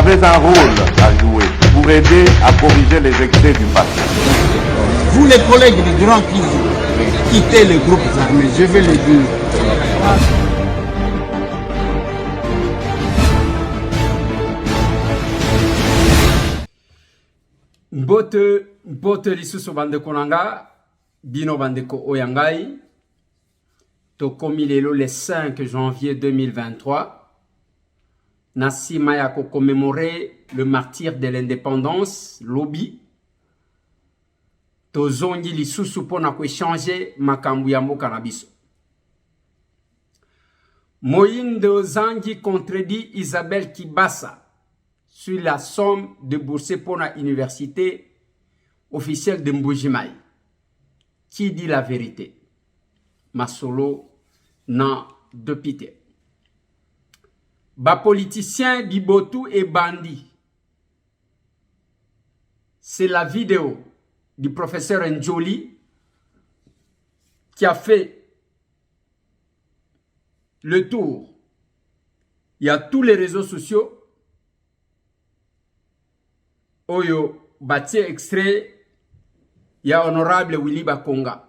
avez un rôle à jouer pour aider à corriger les excès du passé. Vous les collègues du Grand Kivu, quittez les groupes armés, je vais le dire. Mbote lisusu bandeko nanga, bino bandeko oyangai, tokomi lelo le 5 janvier 2023, Nassima ya ko commémorer le martyr de l'indépendance, Lobi, tozongi lisusu pona ko échanger makambu ya mboka na biso. Moïse Zangi contredit Isabelle Kibasa sur la somme de bourse pour la université officielle de Mbujimai. Qui dit la vérité? Masolo na dopité. Ba politicien Bibotu et Bandi. C'est la vidéo du professeur Njoli qui a fait le tour. Il y a tous les réseaux sociaux. Oyo bâti extrait. Il y a honorable Willy Bakonga.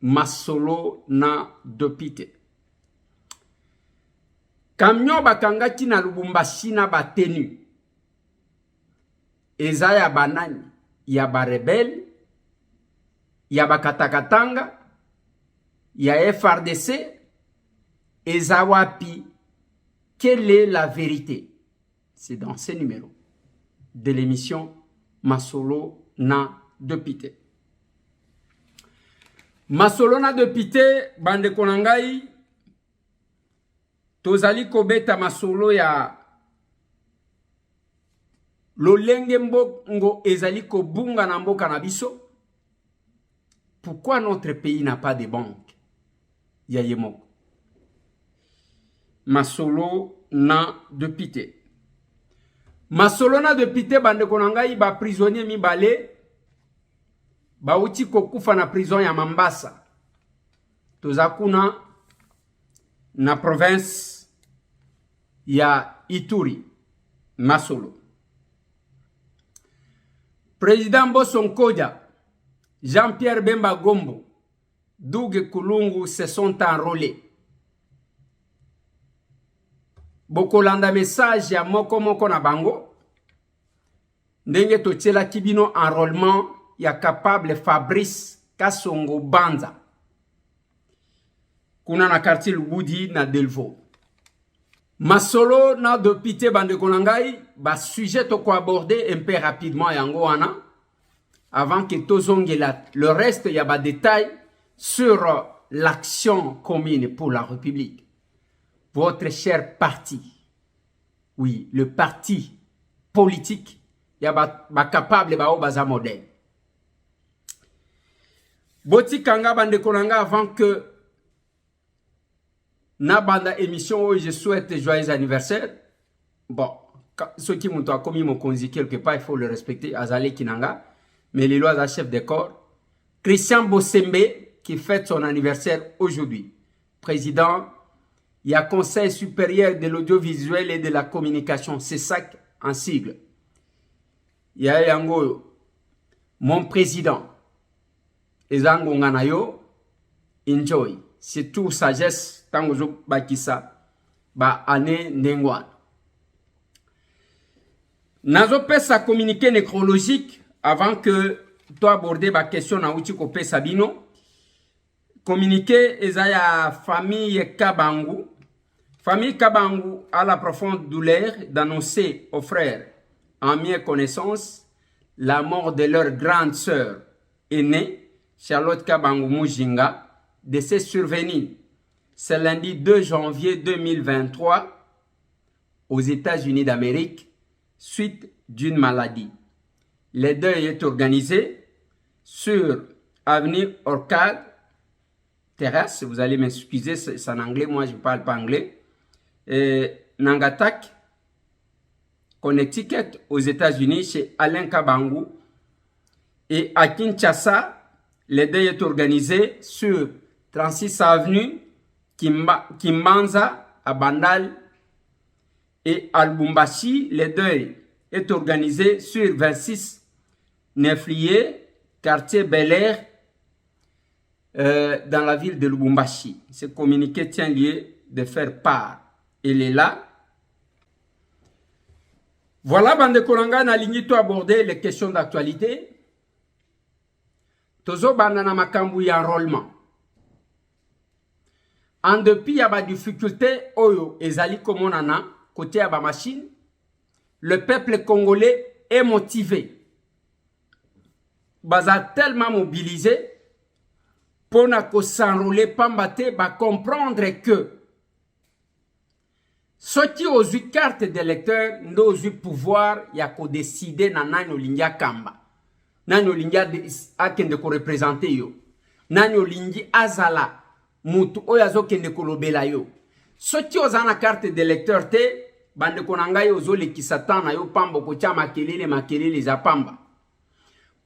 Masolo na dopité. Camion bakanga ki na Lubumbashi na batenu. Eza ya banani. Ya ba rebelle. Ya bakatakatanga. Ya FRDC. Eza wapi. Quelle est la vérité? C'est dans ce numéro de l'émission Masolo na dopité. Masolo na dopité, bande konangai, tozali kobeta masolo ya lolenge mbongo ezali kobunga na mboka na biso. Pourquoi notre pays n'a pas de banque? Ya yemoko. Masolo na dopité. Masolo na dopité bande konangai ba prisonnier mibale ba uti kokufa na prison ya Mambasa. Tozakuna na province ya Ituri. Masolo. Président Bosonkodia, Jean-Pierre Bemba Gombo, Dougue Kulungu se sont enrôlés. Bokolanda message ya moko na bango. Ndenge totiela kibino enrôlement ya capable Fabrice Kasongo Banza. Kuna na quartier Lubudi na Delvaux. Masolo na dopité bande konangai, ba sujet to ko aborder un peu rapidement yango wana avant que tozonge le reste ya ba détail sur l'action commune pour la République. Votre cher parti, oui, le parti politique, il y a capable ba baza modèle. Boti kanga bande konanga avant que na banda émission où je souhaite joyeux anniversaire. Bon, ceux qui m'ont commis mon conzi quelque part, il faut le respecter. Azale Kinanga, mais les lois à chef de corps. Christian Bossembe qui fête son anniversaire aujourd'hui. Président. Il y a Conseil supérieur de l'audiovisuel et de la communication, c'est ça en sigle. Il y a Yango, mon président, Ezango Nganayo, enjoy. C'est tout sagesse, tangozo bakisa, ba ane nengwan. Nazo pesa communiqué nécrologique avant que toi aborder ma question na uchi ko pesa bino. Communiqué ezaya famille Kabangu. Famille Kabangu a la profonde douleur d'annoncer aux frères en mieux connaissance la mort de leur grande sœur aînée, Charlotte Kabangu Mujinga, décès survenu ce lundi 2 janvier 2023 aux États-Unis d'Amérique suite d'une maladie. Le deuil est organisé sur avenue Orcade, terrasse, vous allez m'excuser, c'est en anglais, moi je ne parle pas anglais. Nangatak, Connecticut, aux États-Unis, chez Alain Kabangu. Et à Kinshasa, le deuil est organisé sur 36 avenue Kimbanza, à Bandal. Et à Lubumbashi, le deuil est organisé sur 26 Neflier, quartier Bel Air, dans la ville de Lubumbashi. Ce communiqué tient lieu de faire part. Il est là. Voilà, bande Kolanga, na ligne to aborder les questions d'actualité. Tozo bandana makambu ya enrôlement. En dépit ya ba difficulté oyo ezali komonana côté ya ba machine, le peuple congolais est motivé. Baza tellement mobilisé pour na s'enrôler pambate ba comprendre que ceux qui ont eu carte d'électeur n'ont eu pouvoir ya ko décider na nani olingi kamba. Nani olingi akende ko représenter yo. Nani olingi azala mutu oyazo kende ko lobela yo. Ceux qui ont na carte d'électeur te bande konanga yo zo le kisatana yo pambo ko tia makelele za pamba.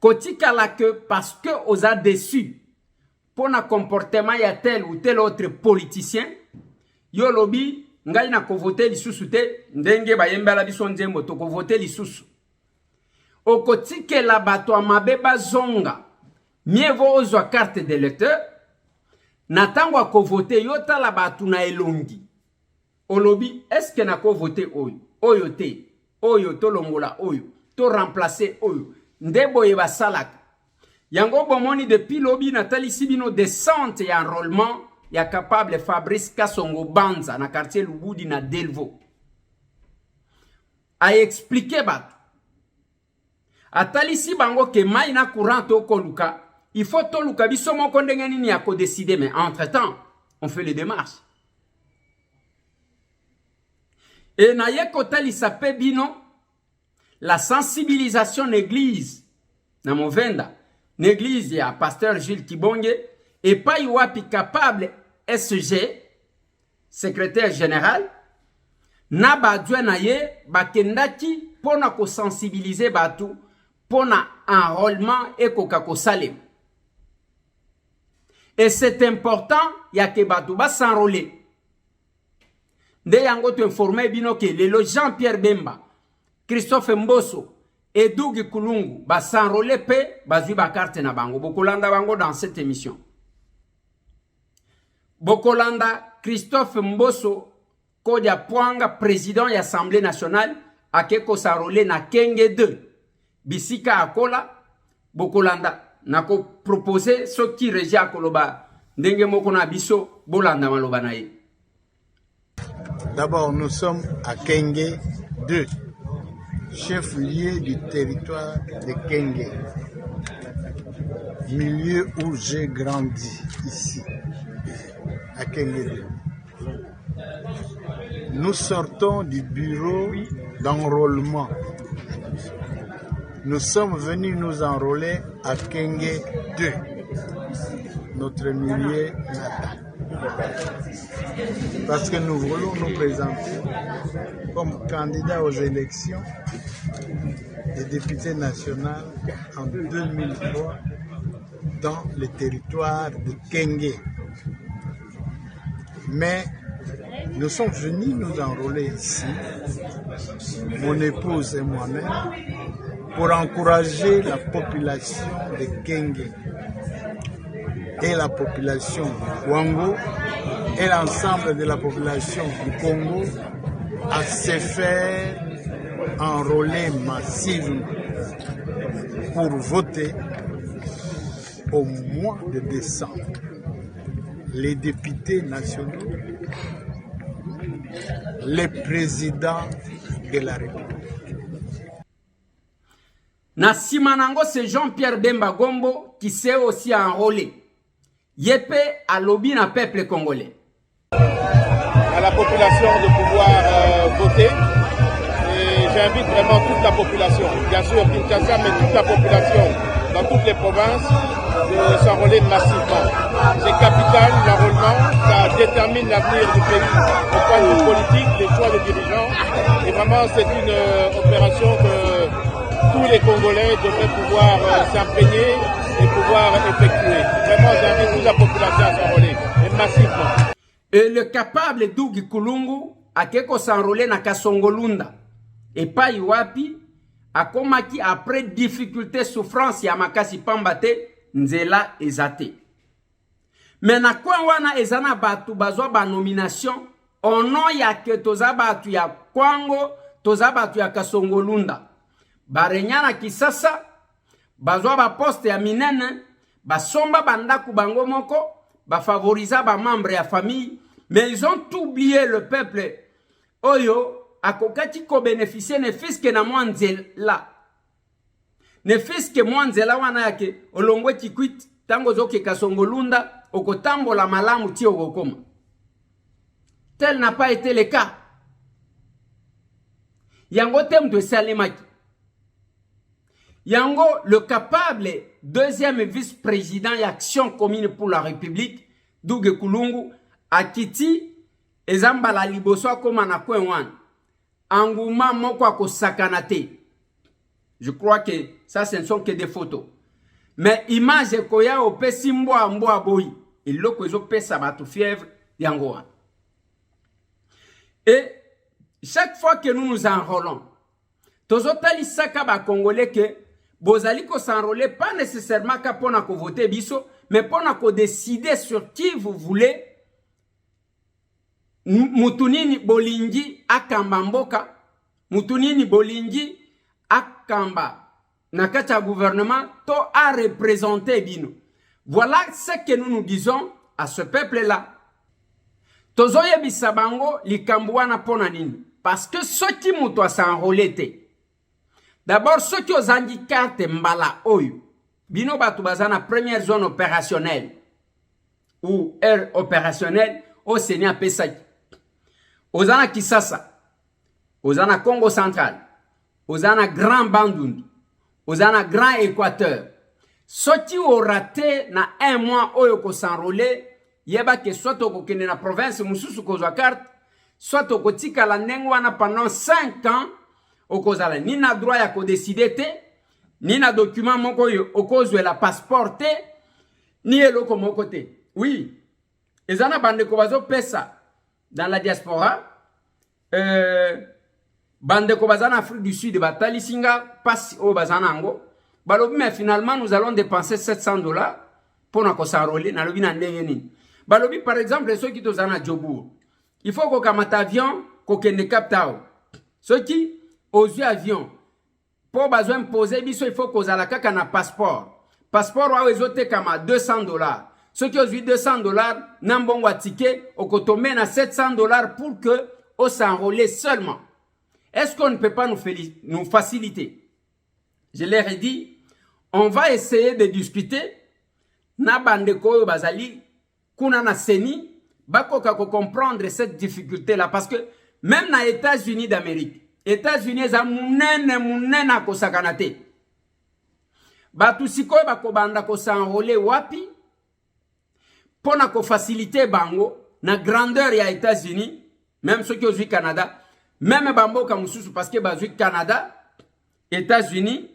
Kotika la que parce que os a déçu pour na comportement ya tel ou tel autre politicien yo lobby ngai na ko voter lisusu te ndenge bayembala biso nzembo to ko voter lisusu okotike la bato amabeba zonga mieux vaut ozwa carte d'électeur na tango a ko voter yo tala bato na elongi olobi est-ce que na ko voter oyo te oyo to longola oyo to remplacer oyo ndebo ye basalaka yango bomoni depuis lobi na talisi bino descente ya enrôlement ya capable Fabrice Kasongo Banza na quartier Lubudi na Delvo a expliqué bat atalisi bango ke mai na courant to koluka il faut to luka biso moko ndenge nini ya ko décider mais entre temps on fait les démarches et na yeko talisa pe bino la sensibilisation l'église na movenda l'église ya pasteur Gilles Kibonge et pas wapi capable SG secrétaire général na badjwe na ye bakendaki pona ko sensibiliser batu pona enrôlement et koka ko salem et c'est important ya ke batu ba s'enrôler nde yango to informer bino ke lelo Jean-Pierre Bemba Christophe Mboso et Dougi Kulungu ba s'enrôler pe bazui ba carte na bango bokolanda bango dans cette émission. Bokolanda Christophe Mboso Kodia Pwanga président de l'Assemblée nationale akeko s'enrôler na Kenge 2 bisika akola bokolanda nako proposer ce qui regia koloba ndenge moko na biso bolanda maloba na ye. D'abord nous sommes à Kenge 2 chef-lieu du territoire de Kenge, milieu où j'ai grandi ici, à Kenge. Nous sortons du bureau d'enrôlement. Nous sommes venus nous enrôler à Kenge 2, notre milieu natal. Parce que nous voulons nous présenter comme candidats aux élections des députés nationaux en 2003 dans le territoire de Kenge. Mais nous sommes venus nous enrôler ici, mon épouse et moi-même, pour encourager la population de Kenge et la population du Kwango et l'ensemble de la population du Congo à se faire enrôler massivement pour voter au mois de décembre les députés nationaux, les présidents de la République. Nasimanango, c'est Jean-Pierre Bemba Gombo qui s'est aussi enrôlé. Yépe à lobby na peuple congolais. À la population de pouvoir voter. Et j'invite vraiment toute la population, bien sûr Kinshasa, mais toute la population dans toutes les provinces de s'enrôler massivement. C'est capital, l'enrôlement, ça détermine l'avenir du pays au point de vue politique, les choix des dirigeants. Et vraiment c'est une opération que tous les Congolais devraient pouvoir s'imprégner et pouvoir effectuer. Vraiment, j'invite toute la population à s'enrôler, et massivement. Et le capable Dougi Kulungu a keko s'enrôler na Kasongolunda. Et pas Iwapi, akomaki après difficulté souffrance ya makasi pamba te nzela ezate. Mais na coin wana ezana batu bazwa ba nomination ono ya ke toza batu ya Kwango, toza batu ya Kasongolunda. Barenyana Kisasa bazwa ba poste ya minene, basomba bandaku bango moko, ba favoriser ba membre ya famille, mais ils ont oublié le peuple. Oyo akokati ko bénéficier ne fiske na mwanzela. Ne fiske mwanzela wana yake olongwe kikwit tango zoke Kasongolunda okotambola malamu ti okokoma. Tel n'a pas été le cas. Yango tem de salimaki. Yango le capable deuxième vice-président et action commune pour la République Douge Kulungu akiti ezamba la liboso akoma na kwen wana. Anguma moko akosakana te. Je crois que ça ce ne sont que des photos. Mais image koya opesi mboa mboa boyi. Eloko ezo pesa batu fièvre yango wana. Et chaque fois que nous nous enrôlons, tozotali saka ba Congolais que bozali ko s'enrôler pas nécessairement ka pona ko voter biso, mais pona ko décider sur qui vous voulez. Mutunini bolingi akamba mboka, mutunini bolingi akamba nakata gouvernement to a représenter bino. Voilà ce que nous nous disons à ce peuple-là. Tozoye bisabango likambuana pona nini? Parce que ceux qui muto s'enrôler te. D'abord ceux qui ozangi carte mbala oyo. Bino batu bazana première zone opérationnelle ou aire opérationnelle au Seigneur Pesaki. Ozana Kisasa, ozana Congo Central, ozana Grand Bandundu, ozana Grand Équateur. Ceux qui ont raté na un mois oyo ko s'enrôler, yeba ke soit au kokene na province mususu kozwa carte, soit au kotika la nengwana pendant 5 ans, au kozala ni na droit ya ko décider te, ni na document moko yo okozwe la passeport te, ni eloko moko te. Oui, ezana bande ko bazo pesa dans la diaspora, bande ko bazana Afrique du Sud batali singa passe au bazana ango. Balobi mais finalement nous allons dépenser $700 pour na ko s'enrôler na lobi na ndenge nini. Balobi par exemple ceux qui tozana Djobour. Il faut ko kamata avion ko kende kaptao. Ceux qui aux avions pour besoin poser biso il faut ko zala kaka na passeport. Passeport wa ezote kama $200. Ceux qui ont eu $200 n'ambongo à ticket au kotomé na $700 pour que on s'enrôler seulement. Est-ce qu'on ne peut pas nous faciliter? Je leur ai dit, on va essayer de discuter. Na bandeko bazali kuna na seni bakoka ko comprendre cette difficulté là parce que même na États-Unis d'Amérique, États-Unis za munene ko sakanate. Batu sikoy bako banda ko s'enrôler wapi? Pona ko faciliter bango na grandeur ya États-Unis, même ceux qui ont vu Canada, même bambo kamususu parce que bazu Canada, États-Unis,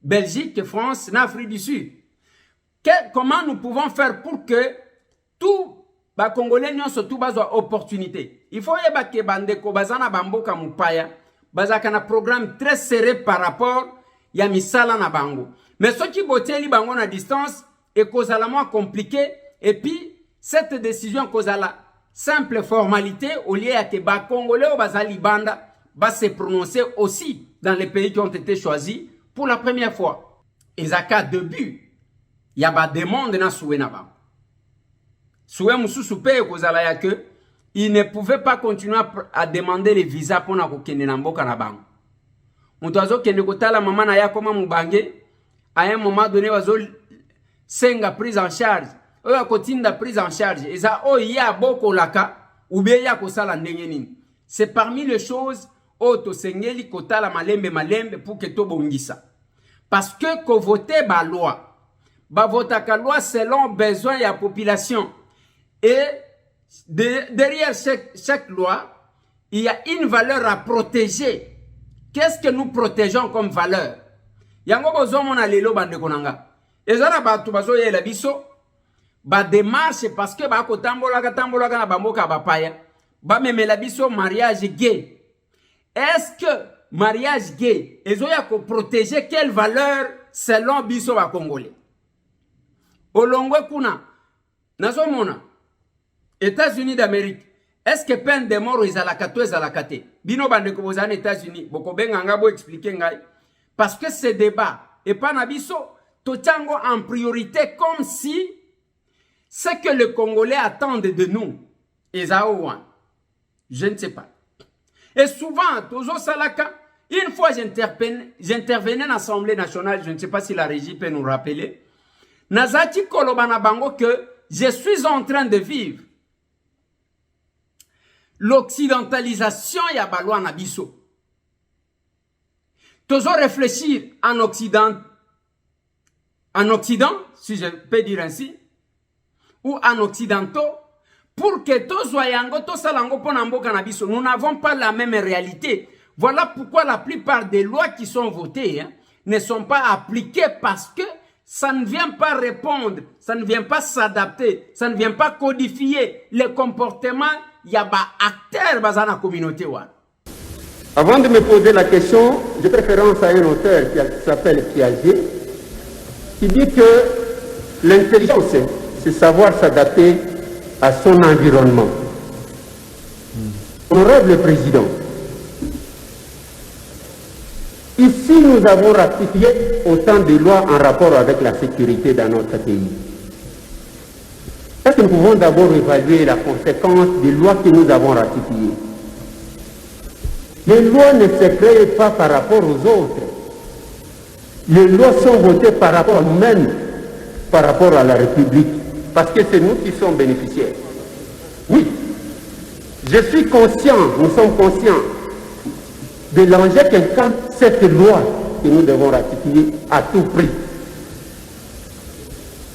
Belgique, France, Afrique du Sud. Comment nous pouvons faire pour que tout ba Congolais n'y surtout bazwa opportunité? Il faut yeba ke bandeko bazana bambo kamupaya, bazaka na programme très serré par rapport ya misala na bango. Mais ceux qui boteli bango na distance et kozala moins compliqué. Et puis, cette décision kozala simple formalité, au lieu à que ba Congolais ou bazali banda va se prononcer aussi dans les pays qui ont été choisis pour la première fois. Et zaka début, il y a ba demande na soué na ba. Soué mususu pe kozala ya que il ne pouvait pas continuer à demander les visas pour na kokende na mboka na bango. Mutoazo kende kotala mama na ya koma mubange, à un moment donné wazo senga prise en charge. Oya kotinda prise en charge. Eza oya boko laka ubeya kosala ndenge nini. C'est parmi les choses oto sengeli kotala malembe pour que to bongisa. Parce que ko voter ba loi. Ba votaka loi selon besoin ya population. Et derrière chaque loi, il y a une valeur à protéger. Qu'est-ce que nous protégeons comme valeur? Yango bozo mona lelo bande konanga. Ezana batu bazo yela biso ba démarche parce que ba ko tambola na bamboka bapaya ba memela biso mariage gay. Est-ce que mariage gay ezoya ko protéger quelle valeur selon biso ba congolais olongwe kuna nazomona États-Unis d'Amérique est-ce que peine de mort ezalaka to ezalaka te bino bande ko bozana États-Unis boko benga bo expliquer ngai parce que ce débat et pas na biso to tchango en priorité comme si ce que les Congolais attendent de nous ezaowan je ne sais pas. Et souvent, toujours salaka, une fois j'intervenais à l'Assemblée nationale, je ne sais pas si la régie peut nous rappeler, Nazati Kolobana Bango que je suis en train de vivre l'occidentalisation ya balwa na biso. Toujours réfléchir en Occident, si je peux dire ainsi, ou en occidentaux, pour que tous soyango, tous salango ponambo cannabis, nous n'avons pas la même réalité. Voilà pourquoi la plupart des lois qui sont votées ne sont pas appliquées parce que ça ne vient pas répondre, ça ne vient pas s'adapter, ça ne vient pas codifier les comportements yaba acteurs dans la communauté. Avant de me poser la question, j'ai préférence à un auteur qui s'appelle Piaget, qui dit que l'intelligence, c'est savoir s'adapter à son environnement. Honorable Président, ici nous avons ratifié autant de lois en rapport avec la sécurité dans notre pays. Est-ce que nous pouvons d'abord évaluer la conséquence des lois que nous avons ratifiées? Les lois ne se créent pas par rapport aux autres. Les lois sont votées par rapport à nous-mêmes, par rapport à la République. Parce que c'est nous qui sommes bénéficiaires. Oui, je suis conscient, nous sommes conscients de l'enjeu qu'incarne cette loi que nous devons ratifier à tout prix.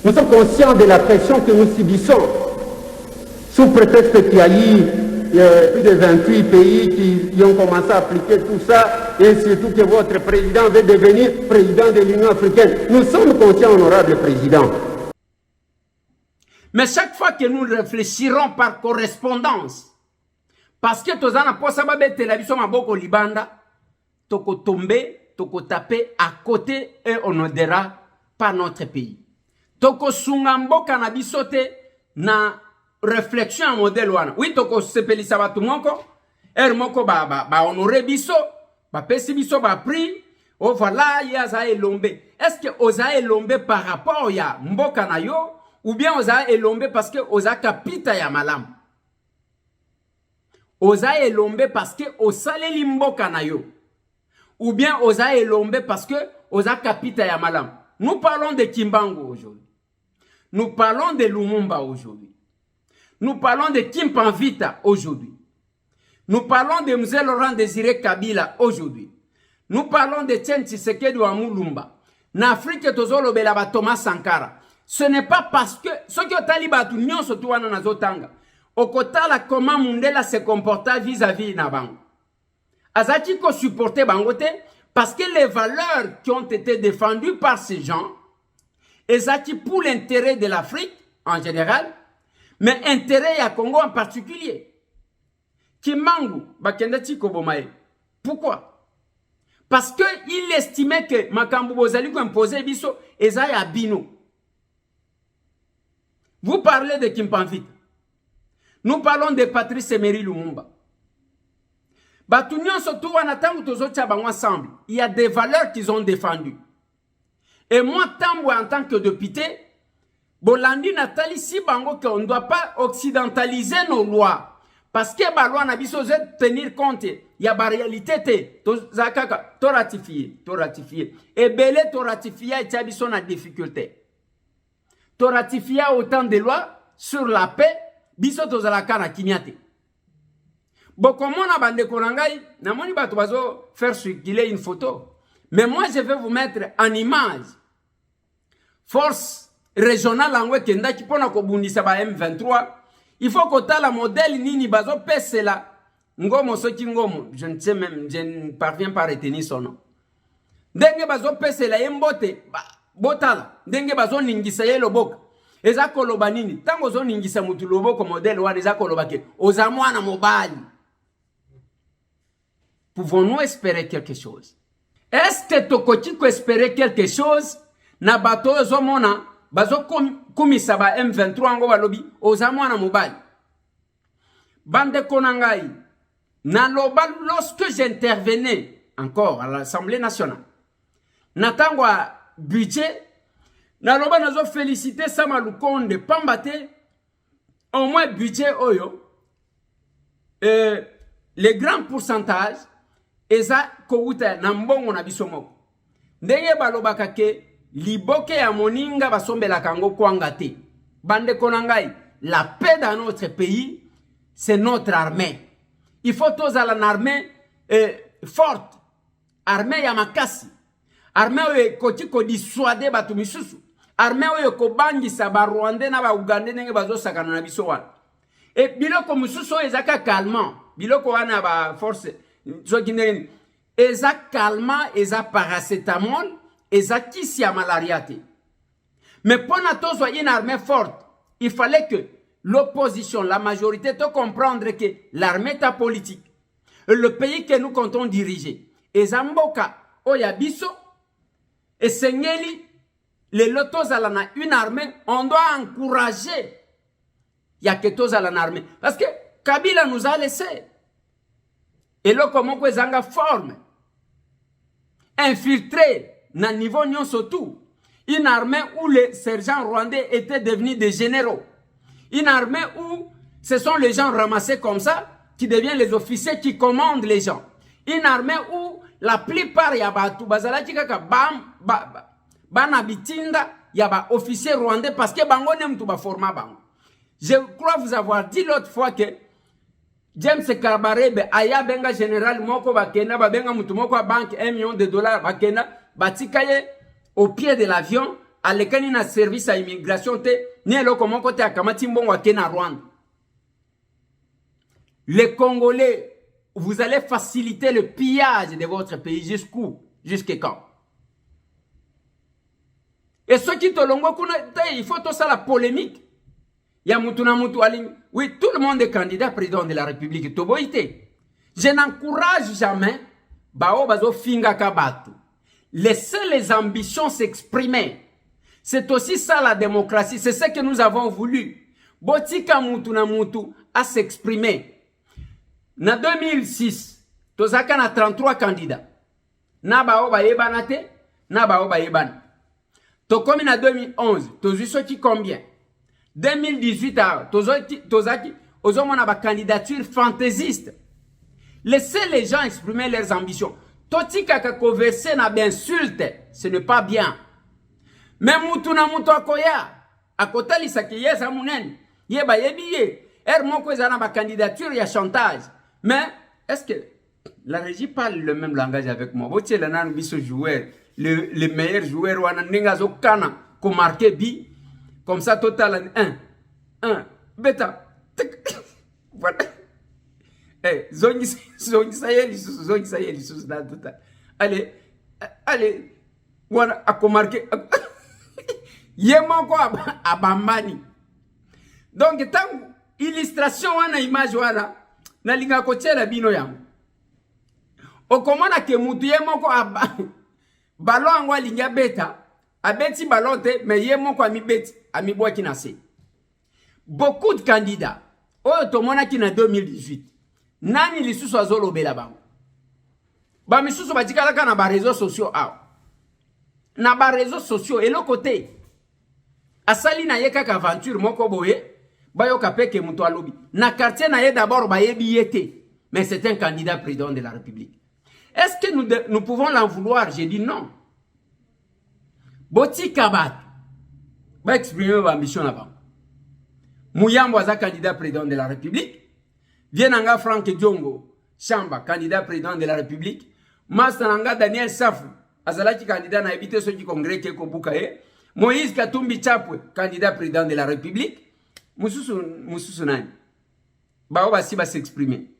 Nous sommes conscients de la pression que nous subissons sous prétexte qu'il y a eu plus de 28 pays qui ont commencé à appliquer tout ça et surtout que votre président veut devenir président de l'Union africaine. Nous sommes conscients, honorable président. Mais chaque fois que nous réfléchirons par correspondance, parce que tozana posa babe télévision maboko libanda, toko tomber, toko taper à côté et on ne dira pas notre pays. Toko sungambo kanabisote na réflexion en modèle wana. Oui, toko sepelisa batu moko, moko ba honoré biso, ba pesi biso ba prix, oh voilà, ya za elombe. Est-ce que oza elombe par rapport ya mboka na yo? Ou bien oza elombe parce que oza kapita ya malam. Oza elombe parce que osale limboka na yo. Ou bien oza elombe parce que oza kapita ya malam. Nous parlons de Kimbangu aujourd'hui. Nous parlons de Lumumba aujourd'hui. Nous parlons de Kimpanvita aujourd'hui. Nous parlons de Mzee Laurent Désiré Kabila aujourd'hui. Nous parlons de Tien Tshisekedi wa Mulumba. Na Afrique tozolo belaba Thomas Sankara. Ce n'est pas parce que ce que Talibatu nyon sotu wana nazotanga. Okotala comment Mundela se comporta vis-à-vis na bango. Azaki ko supporter bangote parce que les valeurs qui ont été défendues par ces gens, ezaki pour l'intérêt de l'Afrique en général, mais intérêt à Congo en particulier. Kimbangu bakenda tiko bomae. Pourquoi? Parce que il estimait que makambu bozali ko imposer biso ezaya bino. Vous parlez de Kimpanvita. Nous parlons de Patrice Emery Lumumba. Batunyon surtout ensemble. Il y a des valeurs qu'ils ont défendues. Et moi, en tant que député, Bolandi Nathalie si bango qu'on ne doit pas occidentaliser nos lois. Parce que la loi n'a pas tenir compte. Il y a la réalité. To ratifié. Et belé to ratifié et tu as difficulté. To ratifié autant de lois sur la paix, biso to zalaka na kinyate. Bokomona bande konangai, na moni bato bazo faire circuler une photo. Mais moi je vais vous mettre en image. Force régionale angwe kenda ki pona ko bundisa ba M23. Il faut que ta la modèle nini bazo pesela. Ngomo soki ngomo, je ne sais même, je ne parviens pas à retenir son nom. Denge bazo pesela yembote botala, denge bazo ningisa ye loboka. Eza koloba nini? Tango zo ningisa mutu loboko modèle wana eza koloba ke oza mwana mobali. pouvons-nous espérer quelque chose? Est-ce que tokoti ko espérer quelque chose na bato zomona bazo kumisa ba M23 ngo balobi ozamwana mobile bande konangai na loba lorsque j'intervenais encore à l'Assemblée nationale natangwa budget na loba nazo féliciter Sama Lukonde pambate au moins budget oyo les grands pourcentages eza kouta na mbongo na biso moko ndenge balobaka ke liboke ya moninga basombela kango kwanga te bande konangai la paix dans notre pays c'est notre armée il faut tous à l'armée forte armée ya makasi armée oyo koti ko dissuader batu misusu armée oyo ko bangisa ba Rwandais na ba Ugandais ndenge bazo sakana na biso wana et biloko misusu ezaka calmant biloko wana ba force Zogine, eza calmant, eza paracétamol, eza kisi ya malaria te. Mais pour nous une armée forte, il fallait que l'opposition, la majorité, te comprendre que l'armée est politique. Le pays que nous comptons diriger. Eza mboka, oyabiso, et senyeli, les lotos à une armée, on doit encourager. Il y a que tous à l'armée. Parce que Kabila nous a laissé. Et là, comment que zanga forme infiltré na niveau nyon surtout une armée où les sergents rwandais étaient devenus des généraux, une armée où ce sont les gens ramassés comme ça qui deviennent les officiers qui commandent les gens, une armée où la plupart yabatu bazalaki kaka bana bitinda yaba officiers rwandais parce que bango nem tu ba forma bango. Je crois vous avoir dit l'autre fois que James Kabarebe aya benga général moko bakena ba benga mutu moko banque $1 million bakena batikaye au pied de l'avion alekani na service à immigration te ni eloko moko te akamati mbongo akena Rwanda. Les Congolais, vous allez faciliter le pillage de votre pays jusqu'où? Jusqu'à quand? Et ceux qui te l'ont il faut tout ça la polémique. Oui, tout le monde est candidat président de la République. Je n'encourage jamais laissez les ambitions s'exprimer. C'est aussi ça la démocratie. C'est ce que nous avons voulu. Botika mutu na mutu à s'exprimer. En 2006, tozaka na 33 candidats. Na bao ba yebanate, na bao ba yeban. Tokomi na 2011, tozuisoki combien? 2018, tozaki, ozomona ba candidature fantaisiste. Laissez les gens exprimer leurs ambitions. Totika kako verser na d'insulte, ce n'est pas bien. Mais mutu na mutu akoya, akotali sakiye sa munen, yeba yebiye, moko ezana ba candidature ya chantage. Mais est-ce que la régie parle le même langage avec moi? Botié la nan biso joueur, le meilleur joueur wana ninga zo kana ko marqué bi comme ça total 1 beta. Voilà. Eh zongi sayeli sous da total. Allez wana ako marqué yemoko abambani. Donc tant illustration wana image wana na linga kochela bino yango. Okomona ke mutu yemoko ballon angwa linga beta abeti ballon te mais yemoko amibeti amibwaki na se. Beaucoup de candidats oyo tomona ki na 2018 nani lisusu azolobela bango ba misusu batikalaka na ba réseaux sociaux na ba réseaux sociaux et le côté asali na yeka ka aventure moko boye bayoka peke mutu alobi na quartier na ye d'abord bayebi yete mais c'est un candidat président de la République. Est-ce que nous pouvons l'en vouloir? J'ai dit non. Boti Kabat va exprimer l'ambition là-bas. Mouyambo aza candidat président de la République. Vienanga Franck Diongo Chamba candidat président de la République. Mastananga Daniel Safou azalaki candidat na habité ceux qui congrès Keko Bukaye. Moïse Katumbi Chapwe candidat président de la République. Mususu nani bao basi ba s'exprimer.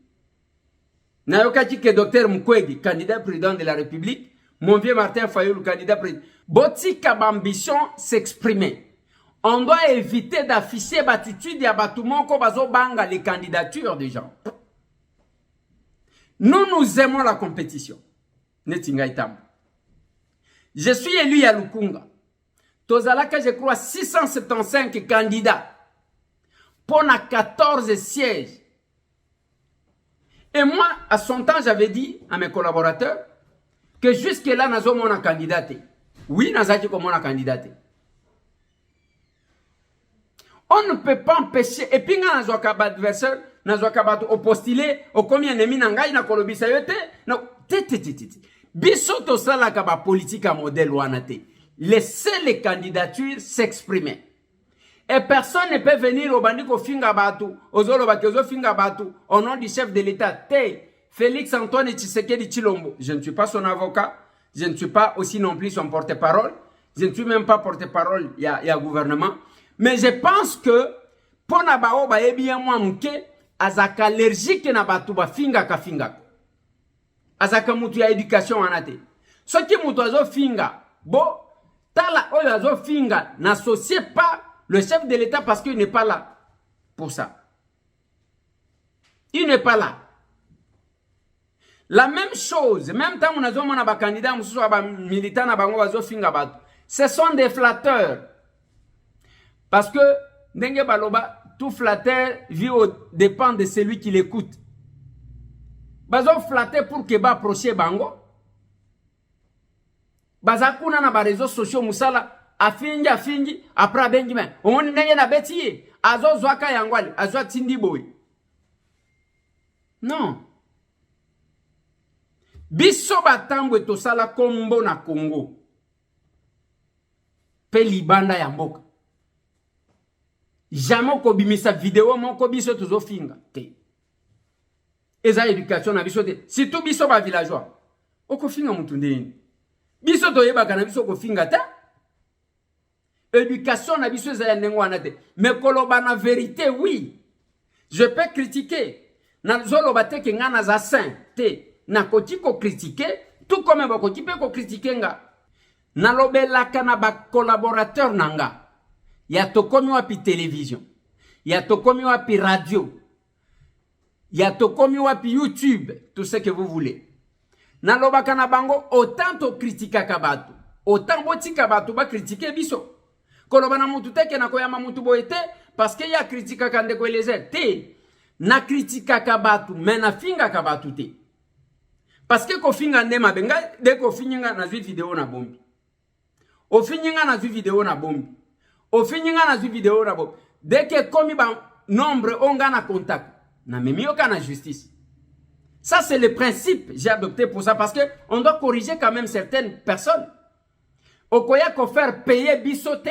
Nayokaki ke docteur Mukwege candidat président de la République. Mon vieux Martin Fayulu candidat président. Botika ambition s'exprimer. On doit éviter d'afficher l'attitude ya batumon ko bazo banga les candidatures des gens. Nous aimons la compétition. Je suis élu à Lukunga. Tozalaka, je crois, 675 candidats pour 14 sièges. Et moi, à son temps, j'avais dit à mes collaborateurs que jusque-là, nous avons un candidat. Oui, nous avons un candidat. On ne peut pas empêcher. Et puis, nous avons un adversaire, nous avons un postulé, au combien de minutes, nous avons un politique. Bisoto sala kaba politique à modèle wanate. Laissez les candidatures s'exprimer. Et personne ne peut venir au bandiko finga batu, ozolo bakezo finga batu, au nom du chef de l'État. Félix Antoine Tshisekedi Tshilombo. Je ne suis pas son avocat. Je ne suis pas aussi non plus son porte-parole. Je ne suis même pas porte-parole, il y a gouvernement. Mais je pense que, pour nabao ba bien moi mke, azaka allergique na batu ba finga ka finga. Azaka mutu ya éducation anate. Ce qui mutu azo finga, bo, tala oyo azo finga, n'associez pas le chef de l'État parce qu'il n'est pas là pour ça. Il n'est pas là. La même chose, même temps on a dit mon candidat, militant, ce sont des flatteurs. Parce que, Ndenge Baloba, tout flatteur vit au dépend de celui qui l'écoute. Bazo flatté pour que ba approcher bango. Bazakuna na ba réseaux sociaux musala afingi après bengi men. On ndenge na betiye azo zwaka yangwali azo tindi boy. Non. Biso batambwe to sala kombo na Congo. Pe libanda ya mboka. Jamais ko bimisa vidéo moko biso tozo finga te. Eza éducation na biso te. Si tout biso ba villageois. Oko finga mutu ndeni. Biso to yebaka na biso ko finga ta. Éducation na biso eza ndengo wana te. Mais koloba na vérité oui. Je peux critiquer. Na zoloba te ke ngana za saint te. Na koti ko critiquer tout comme ba koti pe ko critiquer nga. Na lobelaka na ba collaborateur nanga. Ya tokomi wapi télévision. Ya tokomi wapi radio. Ya tokomi wapi YouTube. Tout ce que vous voulez. Na lobaka na bango autant to critika kabatu. Autant boti kabatu ba critiquer biso. Koloba na mutu teke na koyama mutu boete parce que ya critika kande ko eleze te. Na critika kabatu mena finga kabatu te. Parce que ko finga ndema benga de ko finyinga na zwi vidéo na bombi. O finyinga na zwi vidéo na bombi. O finyinga na zwi vidéo na bombi. Dès que komi ba nombre onga na contact na memio kana justice. Ça c'est le principe j'ai adopté pour ça parce que on doit corriger quand même certaines personnes. Okoya ko faire payer bisote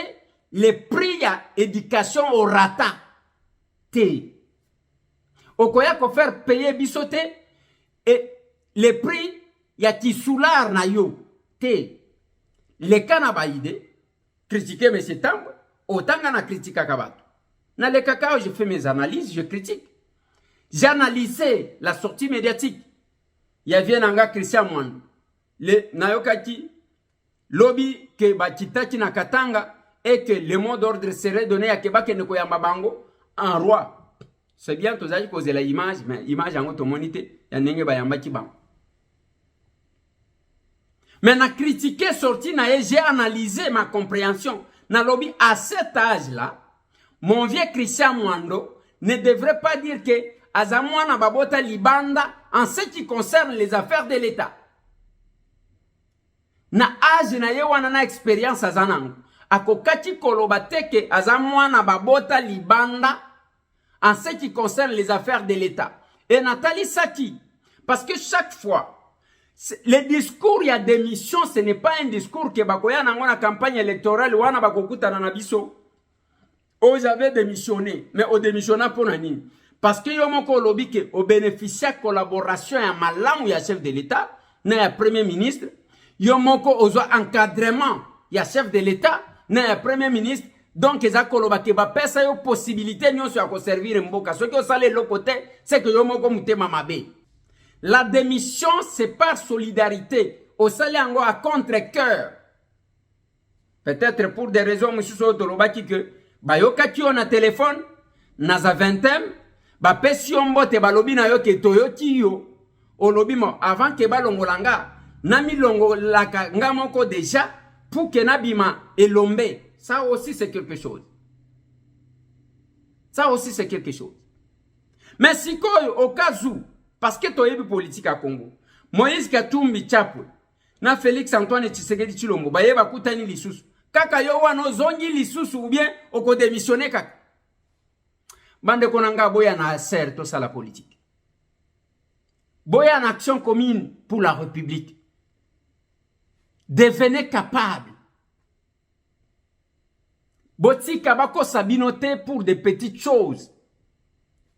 les prix à éducation au rata. T. Okoya ko faire payer bisote et les prix ya tisoular na yo. T. Les canabaïde critiquer M. Tambo autant qu'on a critiqué Kabato. Dans le cacao, je fais mes analyses, je critique. J'ai analysé la sortie médiatique. Il y avait un gars Christian Mwando. Le Nayokati, lobby que Batitaki na Katanga et que le mot d'ordre serait donné à Kebake Nekoyamba Bango en roi. C'est bien que vous avez posé l'image, mais l'image en automonité, il y a un nenge bayamba ki bango. Mais na critiqué sorti na j'ai analysé ma compréhension. Na lobby à cet âge-là, mon vieux Christian Mwando ne devrait pas dire que Azamwana Babota Libanda en ce qui concerne les affaires de l'État. Na âge na ye wana na expérience azanango. Akokati kolobate ke Azamwana Babota Libanda en ce qui concerne les affaires de l'État. Et Nathalie Saki, parce que chaque fois, le discours, il y a démission, ce n'est pas un discours que bakoya na campagne électorale wana bakokuta na biso. Oh, j'avais démissionné, mais au démissionnant pour nani. Parce que yo moko lobby ke au bénéficiaire collaboration ya malamu ya chef de l'État, na ya premier ministre, yo moko ozo encadrement ya chef de l'État, na ya premier ministre, donc eza koloba ke ba pesa yo possibilité nyonso ya ko servir mboka. Ce que ça le côté, c'est que yo moko mutema mabe. La démission, c'est par solidarité. Au salaire à contre-cœur. Peut-être pour des raisons, monsieur Sotolobaki, que Bayoka qui on a téléphone, naza 20e, ba pesi ombo te balobi na yo ke toyoti yo, olobimo avant que balongolanga nami longolaka nga moko déjà pour que nabima elombe. Ça aussi c'est quelque chose. Ça aussi c'est quelque chose. Mais si au cas où, parce que tu es politique à Congo, Moïse Katumbi Chapwe, na Félix Antoine Tshisekedi Tshilombo, bayeba kutani lisusu. Kaka yo wano zongi lisusu ou bien oko démissionner kaka. Bande konanga boya na ser tout ça la politique. Boya en action commune pour la République. Devenez capable. Boti kabako sabinoté pour des petites choses.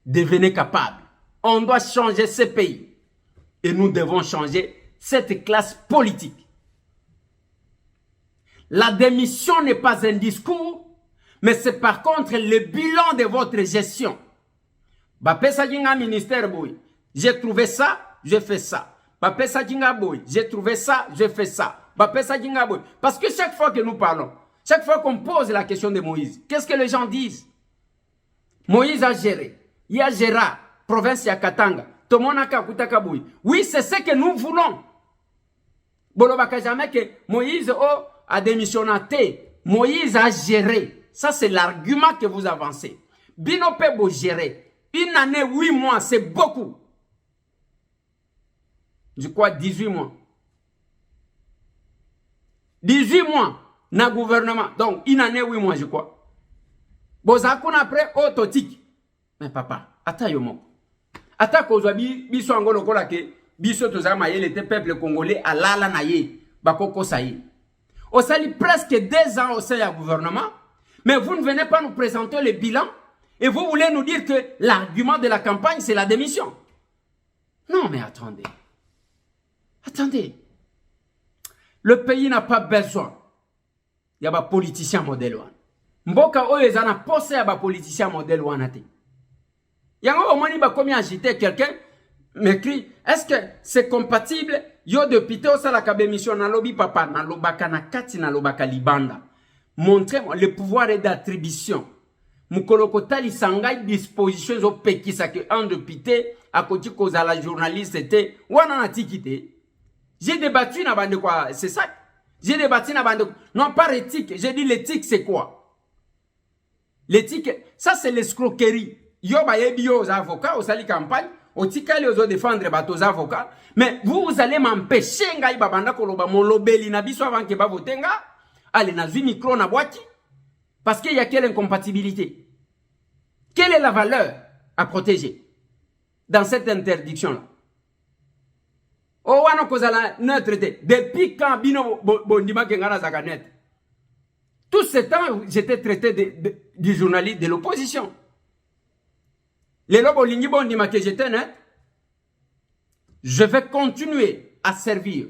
Devenez capable. On doit changer ce pays. Et nous devons changer cette classe politique. La démission n'est pas un discours, mais c'est par contre le bilan de votre gestion. Bapesa jinga ministère boy. J'ai trouvé ça, j'ai fait ça. Bapesa jinga boy. J'ai trouvé ça, j'ai fait ça. Bapesa jinga boy. Parce que chaque fois que nous parlons, chaque fois qu'on pose la question de Moïse, qu'est-ce que les gens disent? Moïse a géré. Il a géré province ya Katanga. Tomonaka kutaka boy. Oui, c'est ce que nous voulons. Bolobaka jamais que Moïse a démissionné. Moïse a géré. Ça, c'est l'argument que vous avancez. Binope bo gérer. Une année, 8 mois, c'est beaucoup. Je crois 18 mois. 18 mois, na gouvernement. Donc, une année, 8 mois, je crois. Bozakuna après, autotique. Mais papa, attends yomo. Attends qu'aujourd'hui, biso angolo kola ke, biso tozama yé, le peuple congolais, à l'ala na yé, bakoko saï. On sali presque 2 ans au sein du gouvernement, mais vous ne venez pas nous présenter le bilan et vous voulez nous dire que l'argument de la campagne, c'est la démission. Non, mais attendez. Attendez. Le pays n'a pas besoin. Il y a des politiciens modèle. Mboka oyezana posé à des politiciens modèle. Il y a un moment où agiter quelqu'un m'écrit, est-ce que c'est compatible? Yo député au sala mission na lobby papa na lobaka na kati na lobaka libanda. Montrez-moi le pouvoir d'attribution. Mukoloko tali sangai dispositions au pekisa que un député à côté cause la journaliste était wana na tikité. J'ai débattu na bande quoi, c'est ça. J'ai débattu na bande non pas éthique, j'ai dit l'éthique c'est quoi? L'éthique ça c'est l'escroquerie. Yo ba yebi aux avocats au sali campagne. Otikali ozo défendre bateaux avocats, mais vous allez m'empêcher ngai babanda koloba mon lobeli na biso avant que ba votenga. Allez na zui micro na boîte parce qu'il y a quelle incompatibilité? Quelle est la valeur à protéger dans cette interdiction là? Oh wana kozala neutre depuis quand bino bondima kengana zaka net? Tout ce temps j'étais traité du journaliste de l'opposition. Les lobos lingibondima que j'étais net, je vais continuer à servir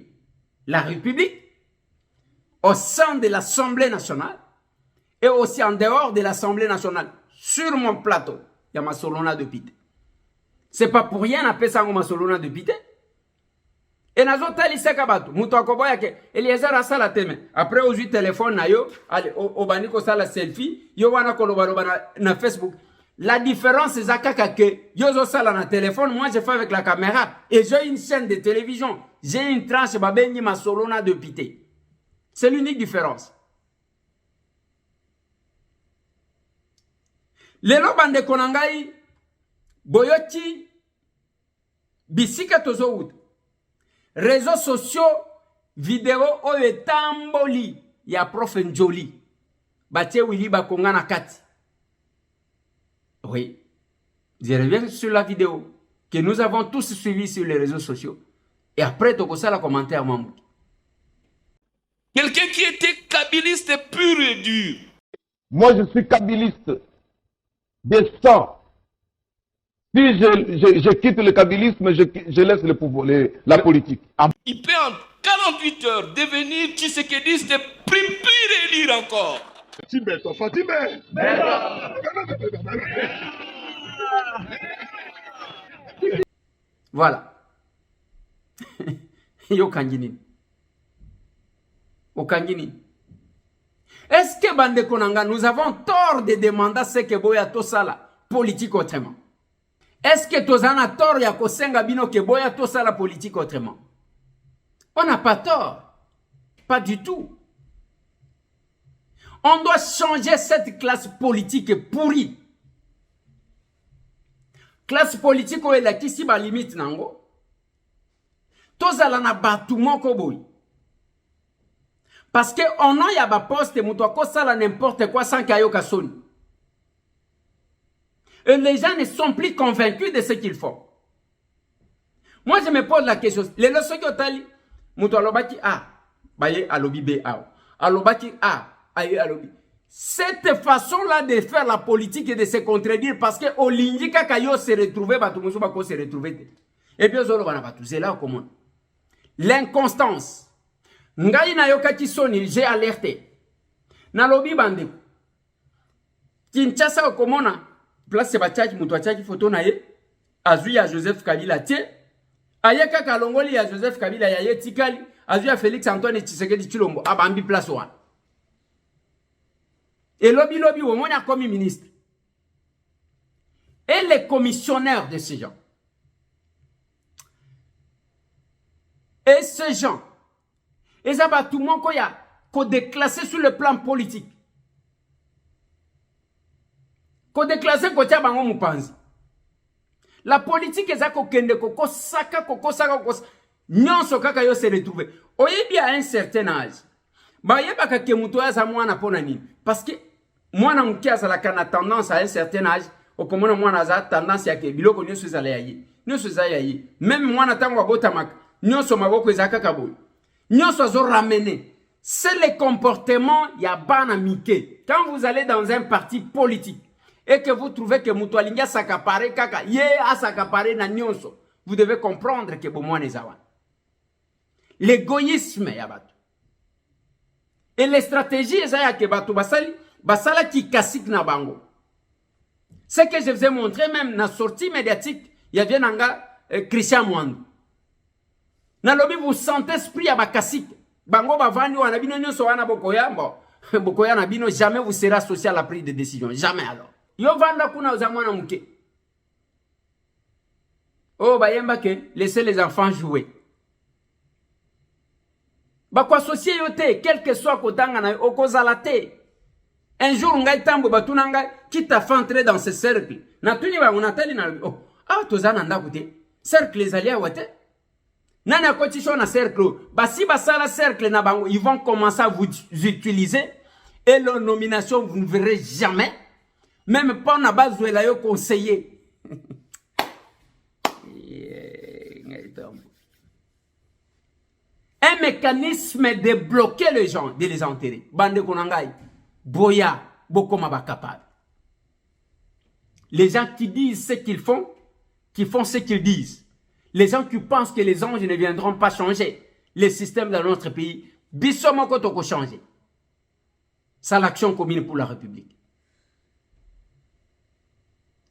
la République au sein de l'Assemblée nationale et aussi en dehors de l'Assemblée nationale. Sur mon plateau, il y a ma solona de pité. C'est pas pour rien appelé ça ma solona de pité. Et nazo tali sekabatu, muto akoboya ke Eliezer asala teme. Après au téléphone na yo, allez au baniko sala selfie, yo wana koloba na Facebook. La différence c'est que yo sala na téléphone, moi je fais avec la caméra et j'ai une chaîne de télévision, j'ai une tranche babengi ma solona de pité. C'est l'unique différence. Lelo bande konangai boyoti bisika tozo out. Réseaux sociaux, vidéo oetamboli ya prof Njoli. Batie wili bakongana kati. Oui. Je reviens sur la vidéo que nous avons tous suivi sur les réseaux sociaux. Et après, tu as la commentaire, Mamou. Quelqu'un qui était kabiliste pur et dur. Moi, je suis kabiliste de sang. Si je quitte le kabilisme, je laisse le pouvoir, la politique. Il peut en 48 heures devenir tshisekédiste pur et dur encore. Voilà. Yo kangini. Au kangini. Est-ce que Bande Konanga, nous avons tort de demander ce que Boya Tosala politique autrement? Est-ce que tozana tort ya kosenga bino ke boya to ça la politique autrement? On n'a pas tort. Pas du tout. On doit changer cette classe politique pourrie. Classe politique où elle a qui si ba limite nango. Tozala na batumo ko boy. Parce que on a ya ba poste muto ko sala n'importe quoi sans kayo kasoni. Et les gens ne sont plus convaincus de ce qu'ils font. Moi je me pose la question, les leçons que tali muto alobaki a baye alobi b a. Alobaki a aye alobi. Cette façon-là de faire la politique et de se contredire parce que Olingi Kakayo se retrouvait, Batumusu Bako se retrouvait. Et puis c'est là comment. L'inconstance. Ngai na yoka kisoni, j'ai alerté. Na lobi bande. Kinshasa okomona place se bachaki mutu achaki photo na ye. Azui ya Joseph Kabila tie. Ayeka kalongoli ya Joseph Kabila ya ye tikali. Azui ya Félix Antoine Tshisekedi Tshilombo abambi place one. Et lobby au moins a commis ministre. Et les commissionnaires de ces gens. Et ces gens. Et ça va tout le monde qu'on déclassé sur le plan politique. Qu'on déclassé côté bango mupanzi. La politique est ça qu'on kende koko saka nyonso kaka yo se retrouver. Oyebi à un certain âge. Ba yeba ka kemuto ya za mwana pona nini? Parce que mwana muke azala kana tendance à un certain âge, okomona mwana za tendance ya ke biloko nyonso ezala yayi. Nyonso ezala yayi. Même mwana tango abota mak, nyonso maboko ezaka kaboy. Nyonso zo ramener. C'est le comportement ya bana mike. Quand vous allez dans un parti politique et que vous trouvez que muto alinga sakapare kaka, ye asakapare na nyonso, vous devez comprendre que bomwana ezawa. L'égoïsme ya batu. Et les stratégies, basala qui kassik na bango. Ce que je vous ai montré même dans la sortie médiatique, il y avait Christian Mwandou. Dans le vous sentez esprit à bakasik. Bango bavandi wana bino nyoso wana bokoya mbo. Bokoya na bino jamais vous serez associé à la prise de décision, jamais alors. Yo vanda kuna uzamwana muke. Oh bayemba ke laissez les enfants jouer. Bakwa associé yote, quel que soit kotanga na okozala te. Un jour ngai tambo batuna ngai qui t'a fait entrer dans ce cercle. Na tuni ba unatali na oh ah tozana ndako te. Cercle les alliés wate. Nana koti na cercle. Basi basala cercle na bango, ils vont commencer à vous utiliser et leur nomination vous ne verrez jamais. Même pas na base de la yo conseiller. Un mécanisme de bloquer les gens, de les enterrer. Bande konangai, boya, bokoma ba capable. Les gens qui disent ce qu'ils font ce qu'ils disent. Les gens qui pensent que les anges ne viendront pas changer les systèmes dans notre pays, bisomo kotoko changer. C'est l'action commune pour la République.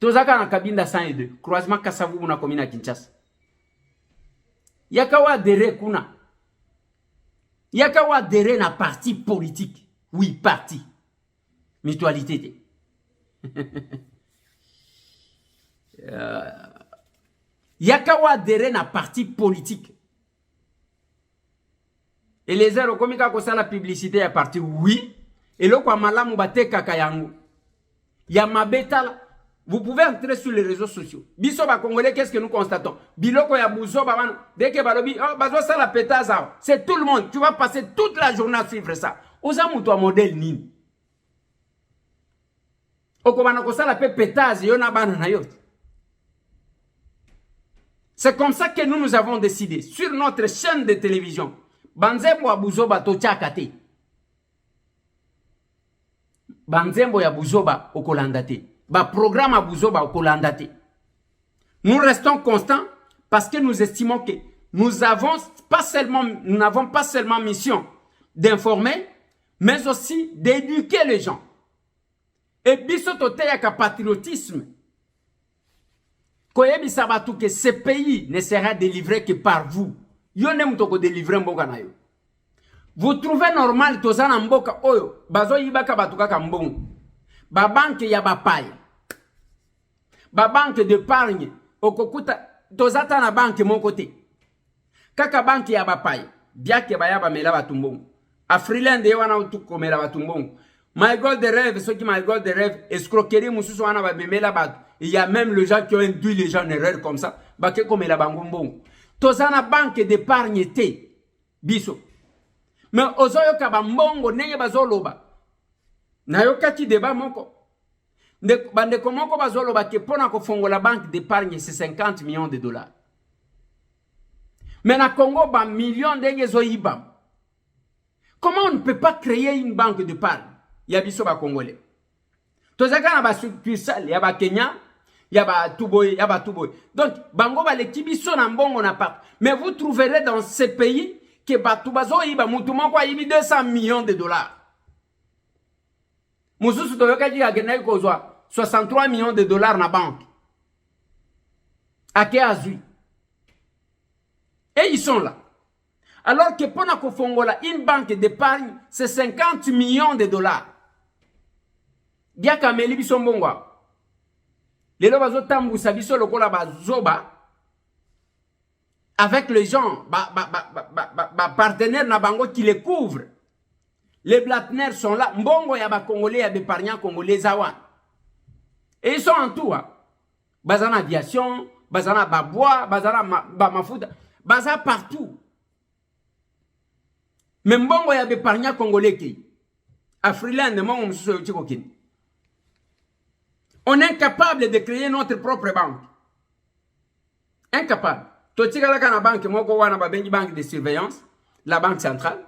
Tozaka na kabinda 102, croisement Kasavubu na commune à Kinshasa. Yakawa dere kuna. Yakawa dere na parti politique. Oui, parti. Mutualité. Yakawa dere na parti politique. Et les zéro komika kosa la publicité à parti oui. Et là kwa malamu bate kakayangu. Ya mabetala. Vous pouvez entrer sur les réseaux sociaux. Biso ba congolais, qu'est-ce que nous constatons? Biloko ya buzo ba dès que balobi oh bazo ça la pétaza. C'est tout le monde. Tu vas passer toute la journée à suivre ça. Oza muto modèle nini. Okobana ko ça la pétaza yona bana na yote. C'est comme ça que nous avons décidé sur notre chaîne de télévision. Banzembo ya buzoba to chakate. Banzembo ya buzoba okolandate. Ba programme à buzoba okolandate. Nous restons constants parce que nous estimons que nous n'avons pas seulement mission d'informer, mais aussi d'éduquer les gens. Et bisotote yaka patriotisme. Koyebi sabatu que ce pays ne sera délivré que par vous. Yo ne mutoko délivrer mboka na yo. Vous trouvez normal tozana mboka oyo bazo yibaka batuka kambongo. Ba banque ya bapaya. Ba banque d'épargne okokuta tozata na banque mon côté kaka banque ya bapaye biake baya bamela batumbongo Afriland ye wana utukomela batumbongo My Gold de rêve, ceux qui My Gold de rêve, escroquerie, moussous, on a memela bat. Il y a même les gens qui ont induit les gens en erreur comme ça. Baké comme la bangombon. Tozana banque d'épargne té. Biso. Mais ozoyo kabambongo nenge bazoloba. Na yokati débat moko. Bande komoko bazoloba ke pona ko fongo la banque d'épargne c'est 50 millions de dollars. Mais na Congo ba millions d'enge zoyibam. Comment on ne peut pas créer une banque d'épargne? Ya biso ba congolais tozaka na ba succursale ya ba Kenya ya ba Tuboy donc bango ba leki biso na mbongo na pa mais vous trouverez dans ces pays que batubazo iba mutu moko ayibi 200 millions de dollars mususu toyoka ji agena kozwa 63 millions de dollars na banque ake azui et ils sont là alors que pona ko fongola une banque d'épargne c'est 50 millions de dollars. Dia kameli biso mbongwa. Lelo bazo tambusa biso lokola bazoba avec les gens partenaires na bango qui les couvrent. Les partenaires sont là. Mbongo ya ba congolais ya épargnants congolais zawa. Et ils sont en tout. Bazana aviation, bazana babois, bazana mafuta, bazana partout. Mais mbongo ya épargnants congolais qui Afriland mon msuso chikokini. On est incapable de créer notre propre banque. Incapable. Totika la kana banque moko wana ba bengi banque de surveillance, la banque centrale.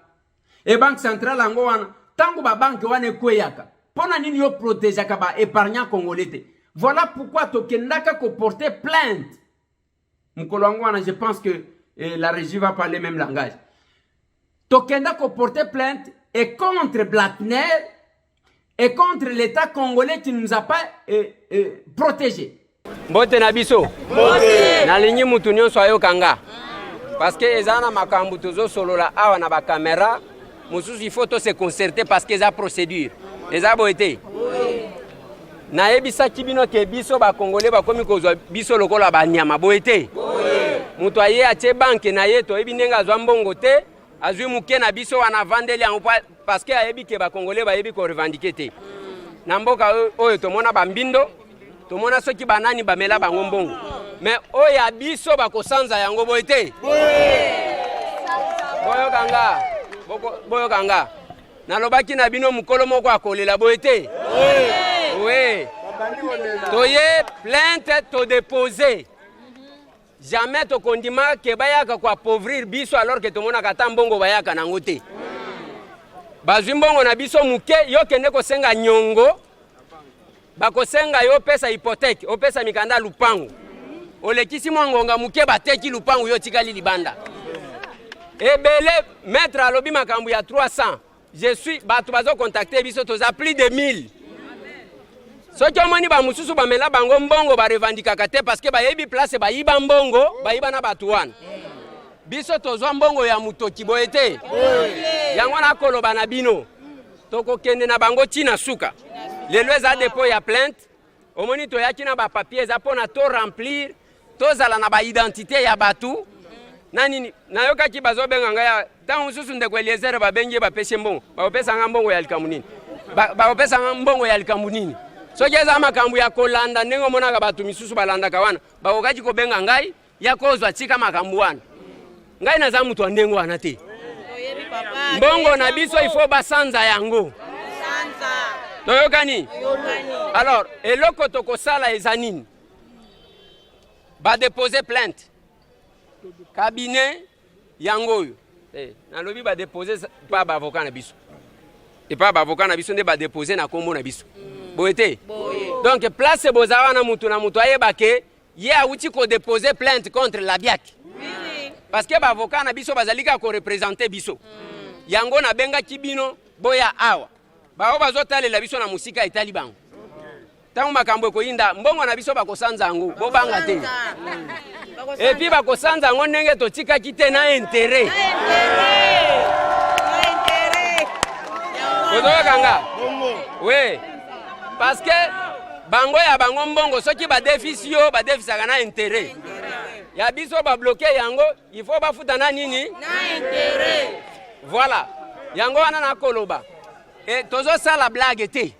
Et banque centrale ango wana tango ba banque wana kweyaka. Pona nini yo protéger ka ba épargnant congolais. Voilà pourquoi tokendaka ko porter plainte. Mkolongo wana je pense que la régie va parler même langage. Tokenda ko porter plainte et contre Blackner et contre l'État congolais qui ne nous a pas protégés. Mbote na biso. Mbote. Na linyi mutu nyonso ayo kanga. Parce que ezana makambu tozo solola awa na ba caméra, mususu il faut to se concerter parce que eza procédure. Eza boete. Oui. Na ebisa kibino ke biso ba congolais ba komi kozwa biso lokola ba nyama boete. Oui. Mutu aye atie banque na ye to ebinenga zwa mbongo te. Azui muke na biso wana vandeli en parce que ayebi ke ba congolais ba yebi ko revendiquer te. Na mboka oyo to mona bambindo, to mona soki banani bamela bango mbongo. Mais oya biso ba kosanza yango boite. Boyo kanga. Na lobaki na bino mukolo moko akolela boite. Oui. Toye plainte to déposer. Jamais to kondima ke bayaka ko appauvrir biso alors que to mona kata mbongo bayaka nango te. Bazwi mbongo na biso muke yo kende ko senga nyongo. Bako senga yo pesa hypothèque, o pesa mikanda lupango. Olekisi mwangonga muke bateki lupango yo tikali libanda. Ebele maître alobi makambu ya 300. Je suis batu bazo contacter biso toza plus de 1000. Soki omoni ba mususu bamela bango mbongo ba revendikaka te parce que ba yebi place ba yiba mbongo, ba yiba na batu wana. Biso tozwa mbongo ya mutoki boete. Yango na koloba na bino. Toko kende na bango tina suka. Lelo eza dépôt ya plainte. Omoni to yaki na ba papier za pona to remplir, to zala na ba identité ya batu. Nani na yoka ki bazo benga ngaya tangu mususu ndeko Eliezer ba bengi ba pese mbongo. Ba opesa mbongo ya likamunini. Ba opesa mbongo ya likamunini. Soki eza makambu ya kolanda ndenge monaka batu misusu balanda kawana bakokaji ko benga ngai ya kozwa tika makambu wana ngai naza mutu wa ndengo wana te mbongo na biso ifo basanza yango toyokani alors eloko tokosala eza nini ba déposer plainte cabinet yango yo nalobi ba déposer pa ba avocat na biso et pas ba avocat na biso nde ba déposer na kombo na biso. Boete. Donc place bozawa na mutu ayeba ke ye awuti ko déposer plainte contre la BIAC. Oui. Parce que ba avocat na biso bazalika ko représenter biso. Yango na benga kibino boya awa. Ba bazotale la biso na musika itali bango. Tangu makambo ko yinda mbongo na biso bakosanza ngo bo banga te. Et puis bakosanza ngo ndenge to tika kite na intérêt. Intérêt. Kanga. Oui. Parce que bango ya bango mbongo soki ba déficit yo ba déficit kana intérêt ya biso ba bloquer yango il faut ba futa na nini na intérêt voilà yango wana na koloba et tozo sala blague te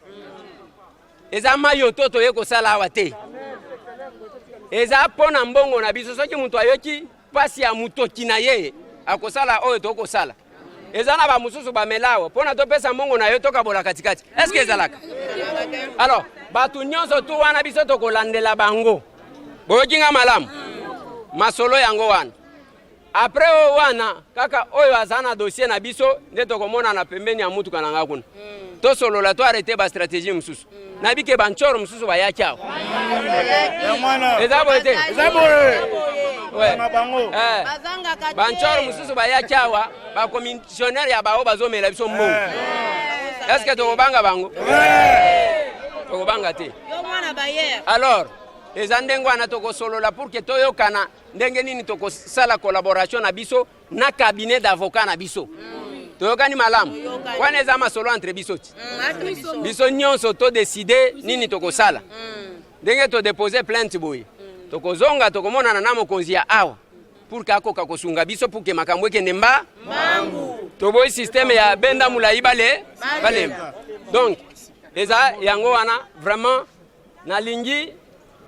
eza mayo toto yeko sala awa te eza pona mbongo na biso soki mutu ayoki pasi ya mutoki na ye akosala oyo tokosala eza na ba mususu ba melawa pona topesa mbongo na yo tokabola katikati est-ce que ezalaka alors batu nyonso tu wana biso tokolandela bango boyokinga malamu masolo yango wana après o wana kaka oyo azana dossier na biso nde tokomona na pembeni ya mutu kananga kuna tosolola to arrêter ba stratégie mususu na bike banchoro mususu bayaki awo ezabo ete banchoro mususu bayaki awa ba commissionnaire ya bao bazomela biso mbongo est-ce que tokobanga bango tokobanga te alors eza ndenge wana tokosolola pour que toyokana ndenge nini tokosala collaboration na biso na cabinet d'avocat na biso toyokani malamu wana eza masolo entre biso ti biso nyonso todeside nini tokosala ndenge todepose plainte boye tokozonga tokomonana na mokonzi ya awa pour que akoka kosunga biso pour que makambo ekende mbangu toboyi système ya benda mulayi balemba donc eza yango wana vraiment nalingi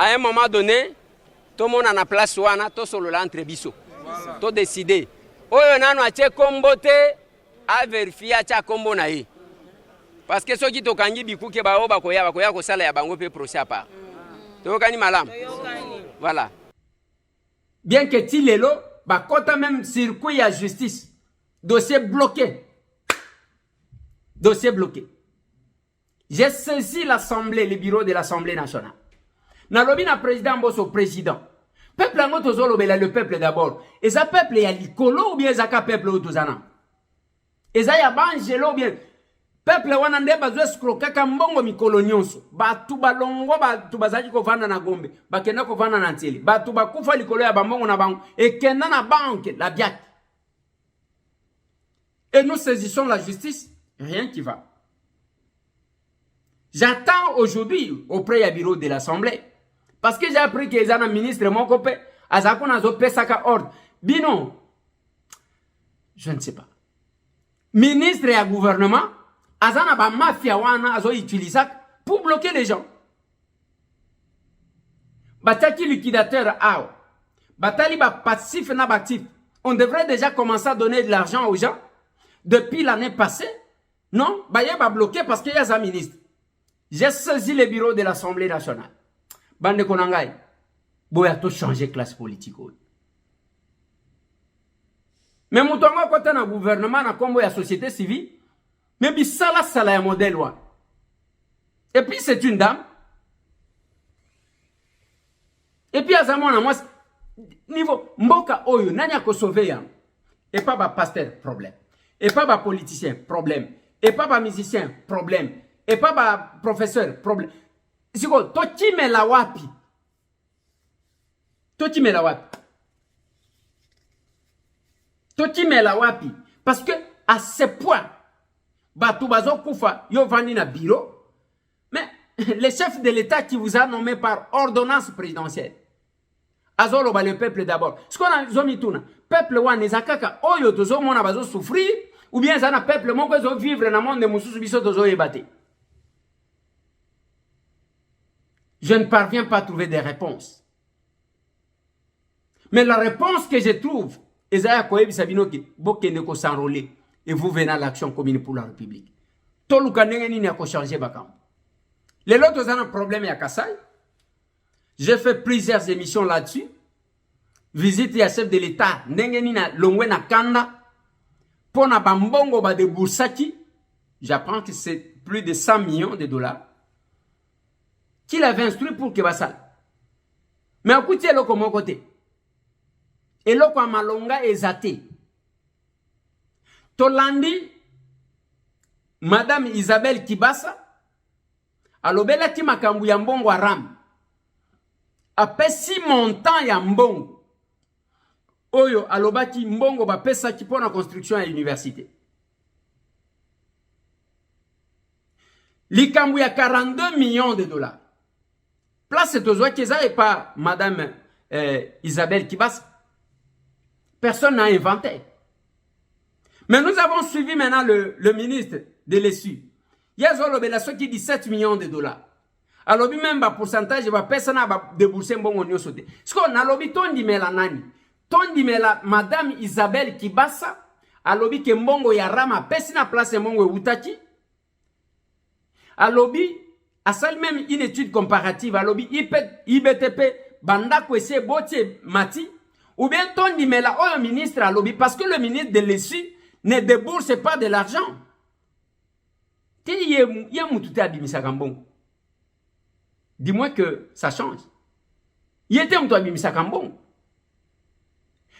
à un moment donné tout le monde a na place wana to solo la entre biso to décider oyo nanu atie kombo te a vérifier atia kombo na ye parce que soki to kangi bikuke ba oba koya ko sala ya bango pe procès apa to kani malam voilà bien que tilelo ba kota même circuit ya justice dossier bloqué j'ai saisi l'assemblée le bureau de l'Assemblée nationale. Nalobi na président boso président. Peuple ango tozolo bela le peuple d'abord. Et ça peuple ya likolo ou bien zaka peuple otozana. Et ça ya banjelo ou bien peuple wana nde bazwe skroka kambongo mikolo nyonso. Batu balongo batu bazaki ko vanda na Gombe, bakenda ko vanda na Nteli. Batu bakufa likolo ya bambongo na bango et kenda na banque la biak. Et nous saisissons la justice, rien qui va. J'attends aujourd'hui auprès du bureau de l'Assemblée. Parce que j'ai appris que les ministres mon copain, Azakon a zopé saka ordre. Bino, je ne sais pas. Ministre et gouvernement, Azana ba mafia wana azo utilisé pour bloquer les gens. Bataki liquidateur ao. Batali ba passif na actif. On devrait déjà commencer à donner de l'argent aux gens depuis l'année passée. Non, Baye va bloquer parce qu'il y a un ministre. J'ai saisi le bureau de l'Assemblée nationale. Bande konangai, boya to changer classe politique. Mais moutonga kote na gouvernement na kombo ya société civile, mais bisala sala ya modèle wa. Et puis c'est une dame. Et puis azamona moi niveau mboka oyo nani a ko sauver ya. Et pas ba pasteur problème. Et pas ba politicien problème. Et pas ba musicien problème. Et pas ba professeur problème. Siko toki mela wapi. Toki mela wapi. Toki mela wapi. Parce que à ce point batu bazo kufa yo vandi na bureau. Mais le chef de l'État qui vous a nommé par ordonnance présidentielle. Azolo ba le peuple d'abord. Ce qu'on a zomituna. Peuple wan ezakaka oyo tozo mona bazo souffrir ou bien zana peuple moko zo vivre na monde mususu biso tozo yebate. Je ne parviens pas à trouver des réponses. Mais la réponse que je trouve, Esaïa Koyebi Sabinoki, Bokene ko s'enrôler et vous venez à l'action commune pour la République. Toluka nengeni n'a ko changer bakam. Les autres ont un problème à Kassai. J'ai fait plusieurs émissions là-dessus. Visite à chef de l'État, nengeni na longwe na kanda. Pona bambongo ba de Boursaki. J'apprends que c'est plus de 100 millions de dollars. Qui l'avait instruit pour que ça. Mais écoutez le comme côté. Et le comme malonga ezate. Tolandi, Madame Isabelle Kibasa, alobela ti makambu ya mbongo aram. Apé si montant ya mbongo. Oyo alobaki mbongo ba pesa ki pour la construction à l'université. Likambu ya 42 millions de dollars. Place tozwa keza et pas Madame Isabelle Kibasa. Personne n'a inventé. Mais nous avons suivi maintenant le ministre de l'Essu. Il y a ceux qui dit 7 millions de dollars. Alors, même le pourcentage, personne va débourser un bon oignon sauté. Ce qu'on a lobby, ton dit la nani. Ton dit la Madame Isabelle Kibasa. Alors, que mbongo ya rama, pesina place mbongo utaki. Alors, à ça même une étude comparative. Alors, IBTP, banda kwese botie mati. Ou bien ton dit la oh, ministre à lobby, parce que le ministre de l'Essu ne débourse pas de l'argent. Dis-moi que ça change. Il était un toit bimisa kambon.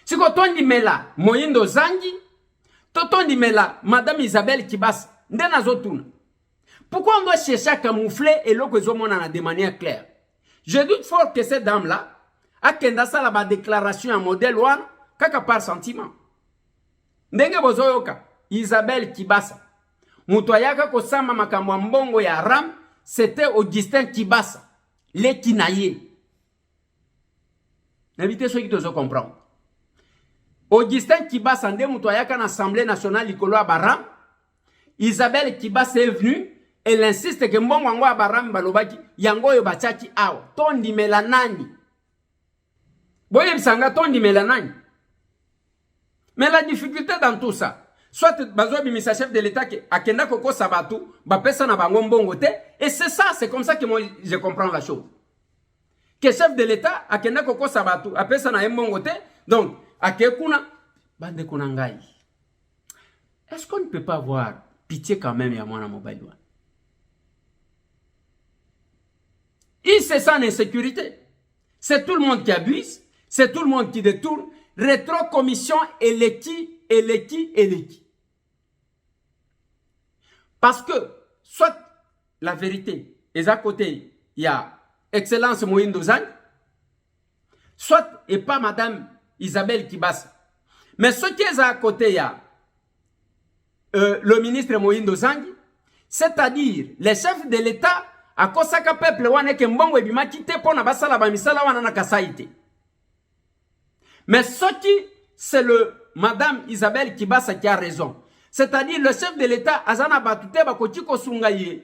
Si quand on dit mais là, Moyindo Zangi, on dit mais là, Madame Isabelle Kibas, Ndenazotun. Pourquoi on doit chercher à camoufler et l'eau que on de manière claire? Je doute fort que cette dame-là a kendasa la déclaration en modèle one, kaka par sentiment. Ndenge bozoyoka, Isabelle Kibasa. Mutoyaka kosama makambo mbongo ya ram, c'était Augustin Kibasa. Les Kinaye. N'invitez ceux qui te comprennent. Augustin Kibasa, nde mutoyaka na Assemblée nationale likolo ya baram. Isabelle Kibasa est venue, elle insiste que mbongo wango ya baram balobaki, yango yo bachaki awa. Tondi melanani. Boye bisanga tondi melanani. Mais la difficulté dans tout ça, soit bazo bimisa chef de l'État qui akenda koko sabatu, ba pesa na bango mbongo te, et c'est ça, c'est comme ça que moi je comprends la chose. Que chef de l'État akenda koko sabatu, a pesa na mbongo te, donc akekuna bande kuna ngai. Est-ce qu'on ne peut pas avoir pitié quand même ya mwana mobile one? Il se sent en insécurité. C'est tout le monde qui abuse, c'est tout le monde qui détourne. Rétro-commission et l'équi. Parce que, soit la vérité, et à côté, il y a Excellence Moïndo Zang, soit et pas Madame Isabelle Kibasa. Mais ce qui est à côté, il y a le ministre Moïndo Zang, c'est-à-dire les chefs de l'État, à Kosaka peuple, wane kembongo ebima kite pona basala bamisala wana na kasaite. Mais ce qui, c'est le Madame Isabelle Kibasa qui a raison. C'est-à-dire le chef de l'État, Azana Batute Bakotiko Sungaye.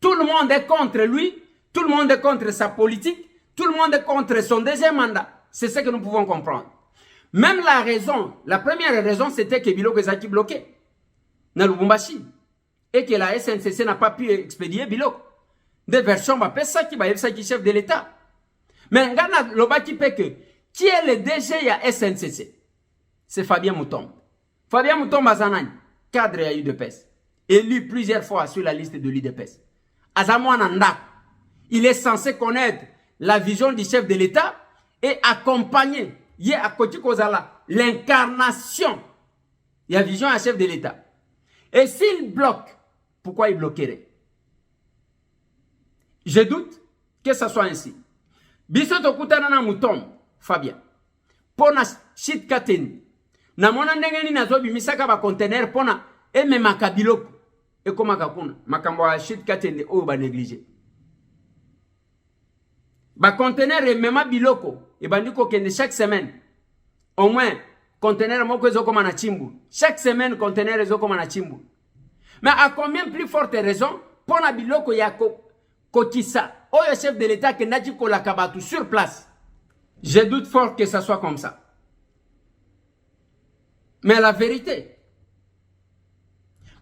Tout le monde est contre lui, tout le monde est contre sa politique, tout le monde est contre son deuxième mandat. C'est ce que nous pouvons comprendre. Même la raison, la première raison, c'était que Biloko Zaki bloqué dans Lubumbashi. Et que la SNCC n'a pas pu expédier Biloko. Des versions, bah, ça qui va être chef de l'État. Mais Ngana Lobaki Peke. Qui est le DG à SNCC? C'est Fabien Mouton. Fabien Mouton Bazanani, cadre à UDPS, élu plusieurs fois sur la liste de l'UDPS. Azamouananda, il est censé connaître la vision du chef de l'État et accompagner, l'incarnation de la vision du chef de l'État. Et s'il bloque, pourquoi il bloquerait? Je doute que ce soit ainsi. Bisoto Koutanana Mouton. Fabien, pona shit katen na mona ndenge ni nazobi misaka ba conteneur pona eme makabiloko e koma kakuna makambo wa shit katen o ba négliger ba conteneur e mema biloko e bandiko kende chaque semaine au moins conteneur moko ezokoma na chimbu chaque semaine conteneur ezokoma na chimbu. Mais à combien plus forte raison pona biloko ya kokisa oyo chef de l'État kendaki ko la kabatu sur place. Je doute fort que ça soit comme ça. Mais la vérité.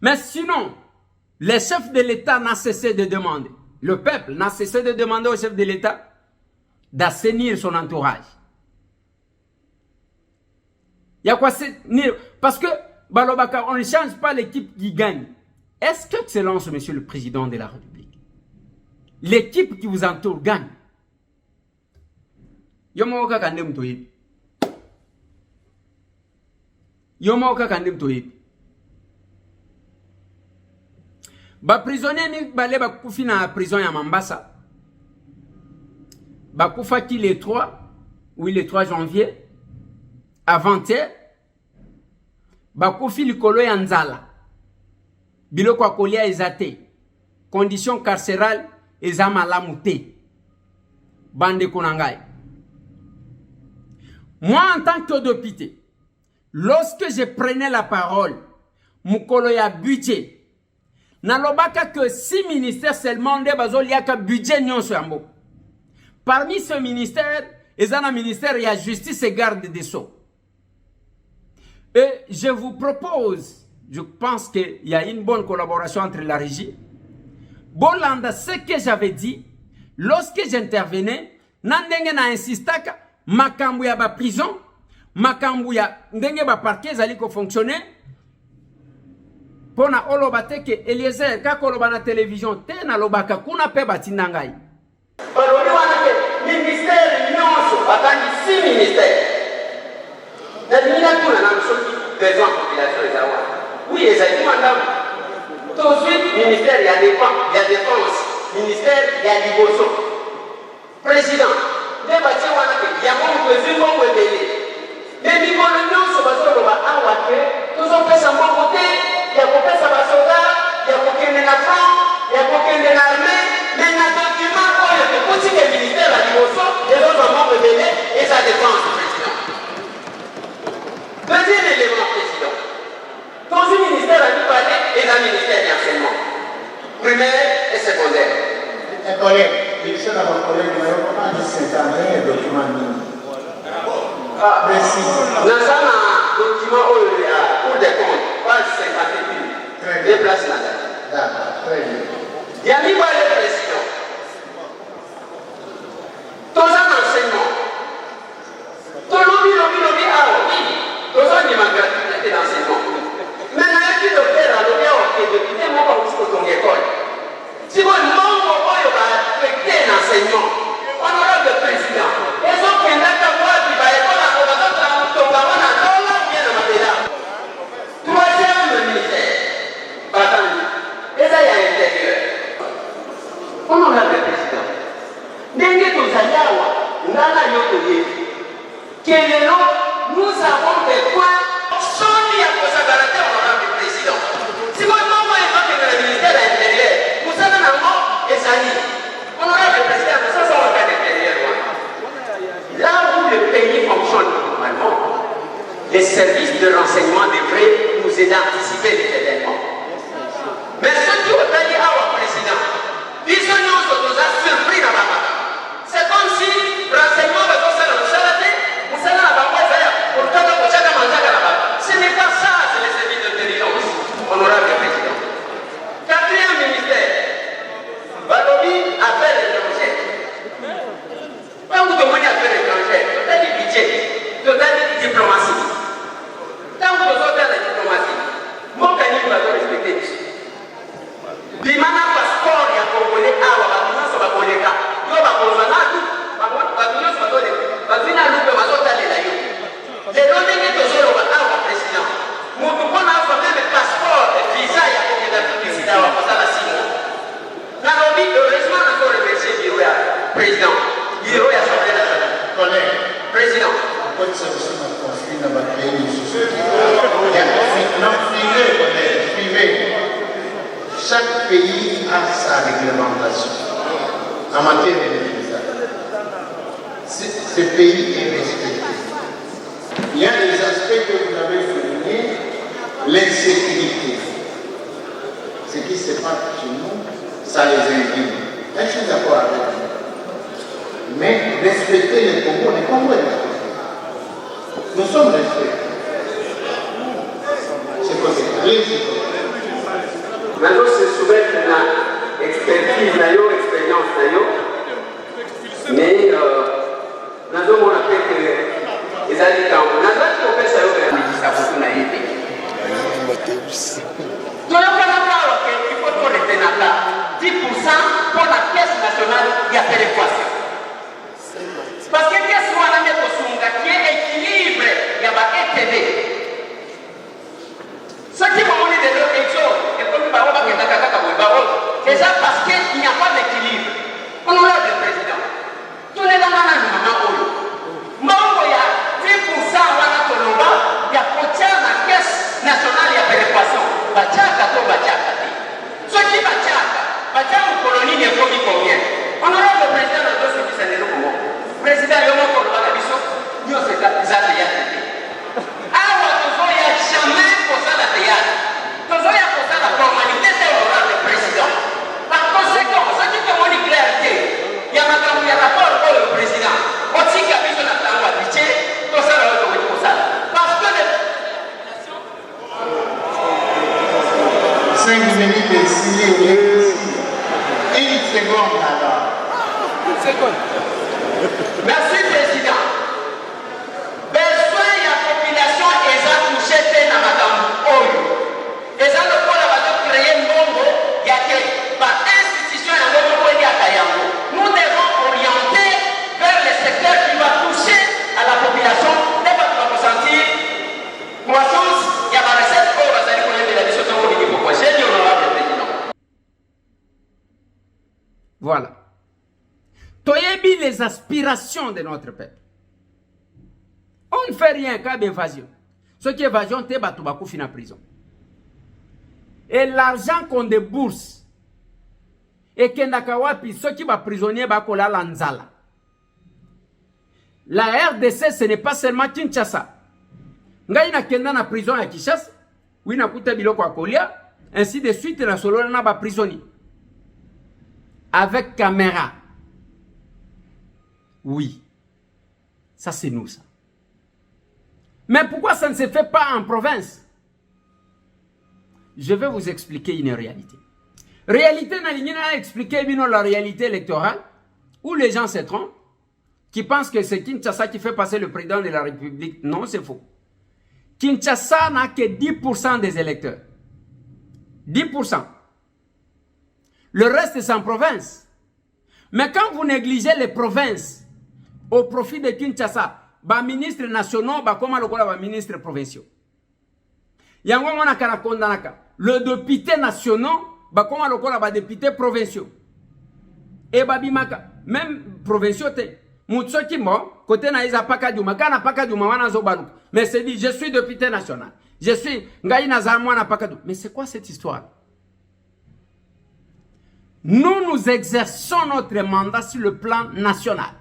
Mais sinon, les chefs de l'État n'ont cessé de demander. Le peuple n'a cessé de demander au chef de l'État d'assainir son entourage. Il y a quoi? Parce que, Balobaka, on ne change pas l'équipe qui gagne. Est-ce que, Excellence, Monsieur le Président de la République, l'équipe qui vous entoure gagne? Yomoka kandem toyebi. Yomoka kandem toyebi. Ba prisonnier ni balé ba kufi na prison ya Mambasa. Ba kufaki le 3, oui le 3 janvier, avant-hier. Ba kufi likolo ya nzala. Biloko akolia ezate. Condition carcérale ezama lamuté. bande konangai. Moi, en tant que député, lorsque je prenais la parole, mukolo ya budget, nalobaka que 6 ministères seulement de bazol yaka budget nyonso yambo. Parmi ce ministère, il y a un ministère de la justice et garde des sceaux. Et je vous propose, je pense qu'il y a une bonne collaboration entre la régie. Bolanda, ce que j'avais dit, lorsque j'intervenais, nandenge na insistaka, makambu ya ba prison, makambu ya ndenge ba parquet zali ko fonctionner. Pona olobate ke Eliezer kako loba na télévision te na lobaka kuna pe batinangai. Parole wana ke ministère nyonso bakangi 6 ministères. Nadina tuna na msoki besoin population ezawa. Oui, ezali madame. Tout de suite ministère ya défense, ministère ya liboso. Président, de batie wana ke ya mo kwezimbo kwebele. Mais bikono nyonso bazolo ba awa ke tozo pesa mbongo te ya kopesa ba soldat, ya kokende na front, ya kokende na armée, mais na document oyo ke kuti ke ministère ya liboso ezo mo kwebele et sa défense. Deuxième élément, président. Dans le ministère à nous parler et dans le ministère d'enseignement. Primaire et secondaire. Un collègue, il sait dans mon collègue, il m'a dit c'est un document mini. Ah, merci. Nous avons un document où il y a pour des comptes, page 51. Des places là. D'accord, très bien. Il y a mis le président. Dans un enseignement. Tout le lobby, ah oui. Tous les gratuité d'enseignement. Maintenant, il y a docteur à l'objet de quitter mon pas aussi pour ton école. Si vous manquez pas affecter l'enseignement, honorable président, et ce qui est là, qui va être là, on va bien dans troisième ministère, et ça y a l'intérieur. Honorable président, n'engagez pas Zayawa, Nana Yotoye, qui est là. Nous avons des points sans lien pour sa garantie honorable président. Si vous m'envoyez le ministère de l'Intérieur, vous savez maintenant, et ça dit, honorable président, ça c'est un cas d'intérieur. Là où le pays fonctionne normalement, les services de renseignement devraient nous aider à anticiper les événements. Mais ce qui est dit à votre président, ils nous a surpris dans la main. C'est comme si renseignement de conseil de charité, vous savez la banque. Ce n'est pas ça, c'est les services d'intelligence, honorable président. Quatrième ministère, Balobi, affaires étrangères. Quand vous demandez affaires étrangères, vous avez du budget, vous avez de diplomatie. Quand vous avez de la diplomatie, mon pays va respecter. Limana passeport, il y a congolais, il y a congolais, les données que je vous ai président, nous pouvons avoir même le passeport et visa, il y a combien de publicité à la 6 mois. Nalobi, heureusement, nous avons remercié le président. Le bureau a changé la salle. Collègue. Président. Quand c'est aussi ma construit dans ma pays, non, suivez. Chaque pays a sa réglementation en matière de visa. Ce pays est respecté. Il y a des aspects que vous avez soulignés, l'insécurité. Ce qui se passe chez nous, ça les inquiète. Je suis d'accord avec vous. Mais respecter les Congos, les Congos est respecté. Nous sommes respectés. C'est possible. Allez-y. Maintenant, c'est souvent une expertise, expérience, mais nous avons appris que les habitants, nous avons fait ça au Bénin, ça vous a aidé. Nous avons fait qu'il faut qu'on ait 10% pour la caisse nationale de la péréquation. Parce que la caisse nationale qui est équilibre, il y a un ETD. Ce qui m'a donné de l'autre et comme déjà parce qu'il n'y a pas d'équilibre. Honorable président, tout le monde a un moment il y a 10% il y a la caisse nationale de la péréquation. Merci, Président. Besoin de la population est à toucher dans Madame Et ça, le point va créer un nombre, il y a par institution et un nombre de Kayango. Nous devons orienter vers le secteur qui va toucher à la population. N'est pas pour ressentir croissance, il y a ma recette pour la de la mission de l'Union pour honorable président. Voilà. Toyebi les aspirations de notre peuple. On ne fait rien qu'à l'évasion. Ce qui est évasion, c'est Batoubakou fin en prison. Et l'argent qu'on débourse, et que Nakawapi, ceux qui va prisonnier, Bakola Lanzala. La RDC, ce n'est pas seulement Kinshasa. Ngai na kenda na prison à Kinshasa, oui na kuta biloko à Kolia, ainsi de suite, na solo na ba prisonnier. Avec caméra. Oui. Ça, c'est nous, ça. Mais pourquoi ça ne se fait pas en province? Je vais vous expliquer une réalité. Réalité, n'a expliqué la réalité électorale, où les gens se trompent, qui pensent que c'est Kinshasa qui fait passer le président de la République. Non, c'est faux. Kinshasa n'a que 10% des électeurs. 10%. Le reste, c'est en province. Mais quand vous négligez les provinces au profit de Kinshasa, les ministres nationaux, comment les ministres provinciaux. Le député national, comment les députés provinciaux. Et même provinciaux, côté na paka duma kana paka duma wana zo baluk mais c'est dit je suis député national, je suis ngai na zamwa na paka duma. Mais c'est quoi cette histoire? Nous exerçons notre mandat sur le plan national.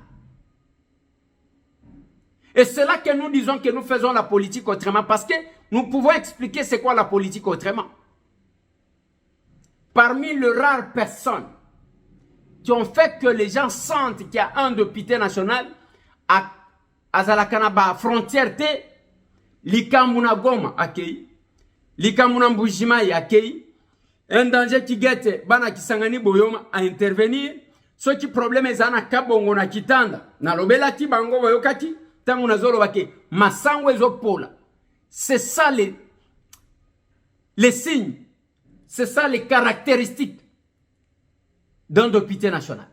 Et c'est là que nous disons que nous faisons la politique autrement, parce que nous pouvons expliquer c'est quoi la politique autrement. Parmi les rares personnes qui ont fait que les gens sentent qu'il y a un député national à Zalakanaba, frontière T, Likamuna Goma accueilli, Likamuna Mbujima accueilli, un danger qui guette, Bana Kisangani Boyoma à intervenir, ce qui problème est Zana Kabongo na Kitanda, na Lobelati Bango Boyokati, Tanguna Zolo Bake, Masangwe Zopola. C'est ça les signes, c'est ça les caractéristiques d'un député national.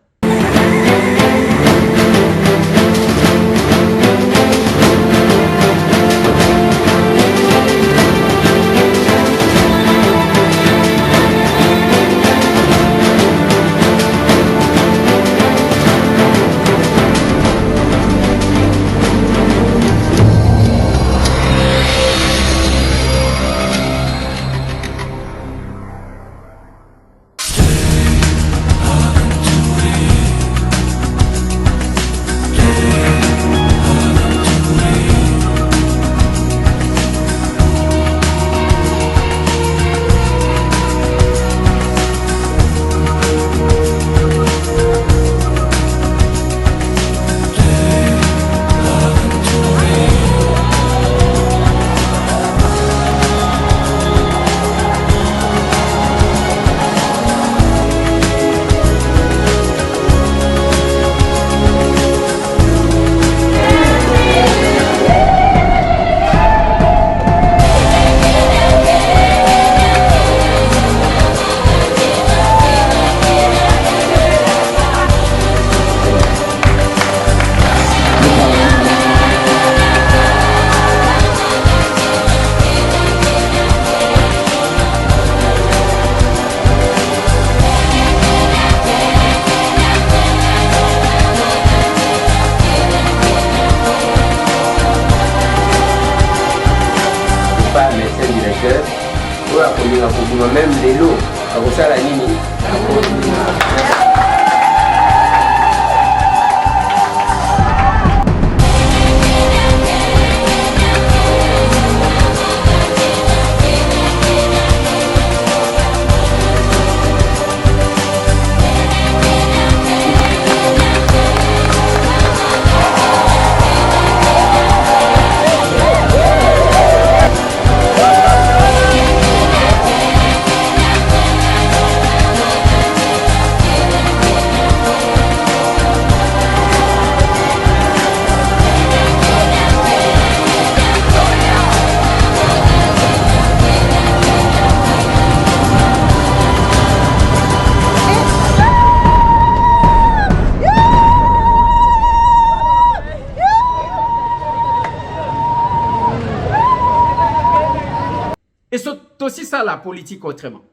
aussi ça la politique autrement.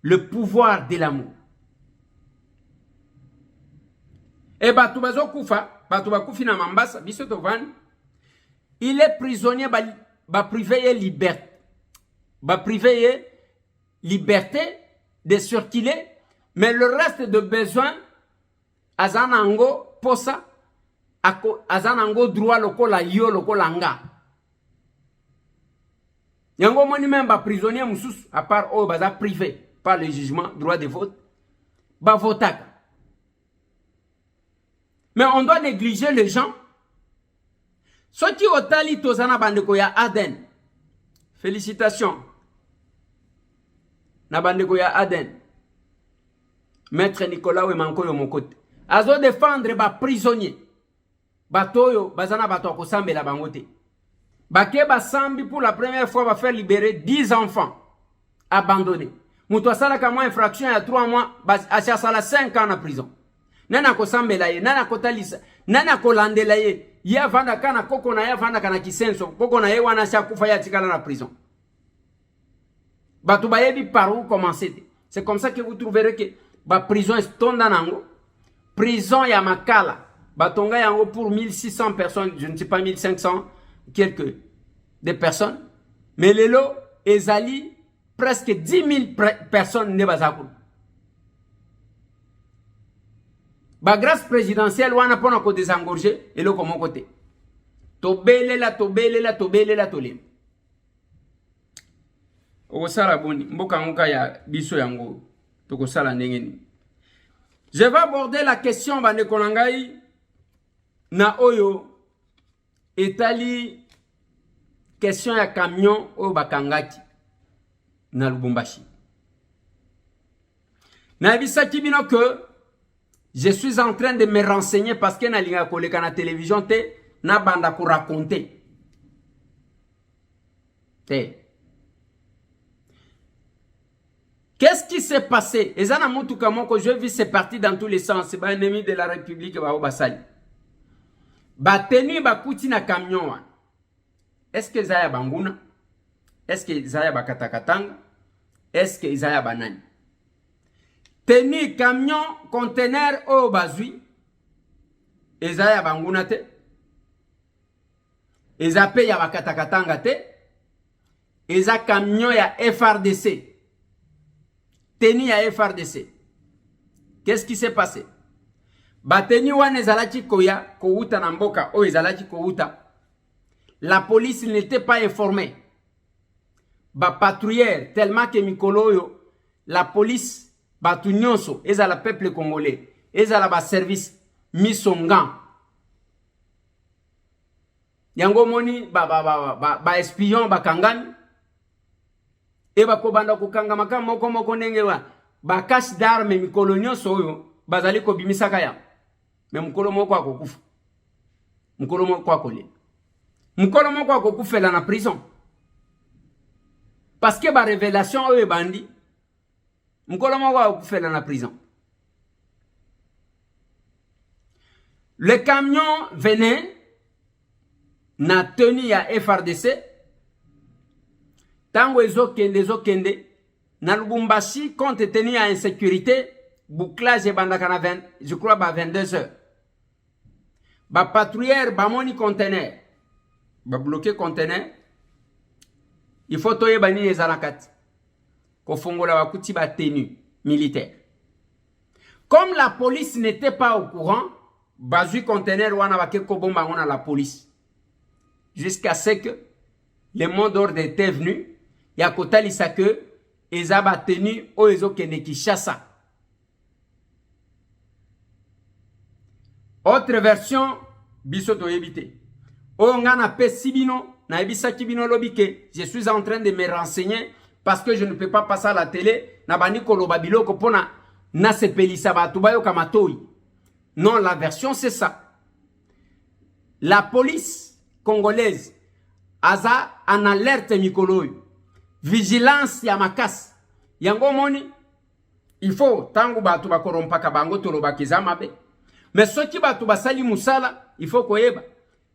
Le pouvoir de l'amour. Et batu bazo kufa, batu bakufi na Mambasa, biso tovan, il est prisonnier ba privé liberté. Ba privé liberté de circuler, mais le reste de besoin azanango posa azanango droit lokola yo lokola nga. Yango moni même ba prisonnier mususu à part o baza privé par le jugement droit de vote ba votaka. Mais on doit négliger les gens. Ceux qui ont tali tozana bandeko ya Aden. Félicitations. Na bandeko ya Aden. Maître Nicolas Wemanko yo mokote. Azo défendre ba prisonnier. Batoyo bazana bato ko sambela bangote. Bake ba sambi pour la première fois va faire libérer 10 enfants abandonnés. Muto sala ka moins infraction ya 3 mois, acha sala 5 ans en prison. Nana ko sambela ye, nana ko talisa, nana ko landela ye. Ya vanda kana koko na ya vanda kana kisenso, koko na ye wana sha kufa ya tikala na prison. Batu ba yebi par où commencer. C'est comme ça que vous trouverez que ba prison est tonda nango. Prison ya Makala. Batonga yango pour 1600 personnes, je ne sais pas 1500 quelques de personnes. Mais les lots ezali presque 10 000 personnes ne bazakul. Ba grâce présidentielle wana pona ko désengorger et le comment côté. Tobelela tolem. O sala boni mboka ngoka ya biso yango toko sala ndengeni. Je vais aborder la question bande konangai na oyo etali question ya camion o bakangaki na Lubumbashi. Na bisaki bino que je suis en train de me renseigner parce que na linga koleka na télévision te na banda ko raconter. Qu'est-ce qui s'est passé? Ezana mutuka moko je vis c'est parti dans tous les sens, c'est pas ennemi de la République ba obasali. Ba tenu ba kuti na camion wana. Est-ce que zaya banguna? Est-ce que zaya bakatakatanga? Est-ce que zaya banani? Tenu camion conteneur au bazui. Ezaya banguna te. Eza pe ya bakatakatanga te. Eza camion ya FRDC. Tenu ya FRDC. Qu'est-ce qui s'est passé? Bateni wane zalachi koya kouta na mboka o zalachi kouta. La police n'était pas informée. Ba patrouilleur tellement que mikolo yo la police batu nyonso ezala peuple congolais ezala ba service misongan. Yango moni ba espion bakangani e bakobanda kokanga makama moko ndenge wa ba cache d'armes mikolo nyonso oyo bazali ko bimisaka ya. Mais mukolo moko akokufa. Mukolo moko akole. Mukolo moko akokufela na prison. Parce que ba révélation oyo bandi. Mukolo moko akokufela na prison. Le camion venait na tenue ya FRDC. Tango ezo kende na Lubumbashi compte tenu à insécurité bouclage bandaka na 20 je crois ba 22 heures. Ba patrouilleur ba moni conteneur ba bloquer conteneur. Il faut toye bani ezalakat ko fongola ba kuti ba tenue militaire. Comme la police n'était pas au courant, bazui conteneur wana ba ke ko bomba ngona la police. Jusqu'à ce que le mot d'ordre était venu, ya kotali sa que ezaba tenu o ezo kende Kinshasa. Autre version, biso to ebite. O ngana pe sibino, na ebisa kibino lobike, je suis en train de me renseigner parce que je ne peux pas passer à la télé, na bani koloba biloko pona na sepelisa batu bayo kamatoi. Non, la version c'est ça. La police congolaise aza en alerte mikoloyo. Vigilance ya makas. Yango moni, il faut tangu batu bakorompaka bango toloba kizamabe. Mais ceux qui batu basali musala, il faut koyeba.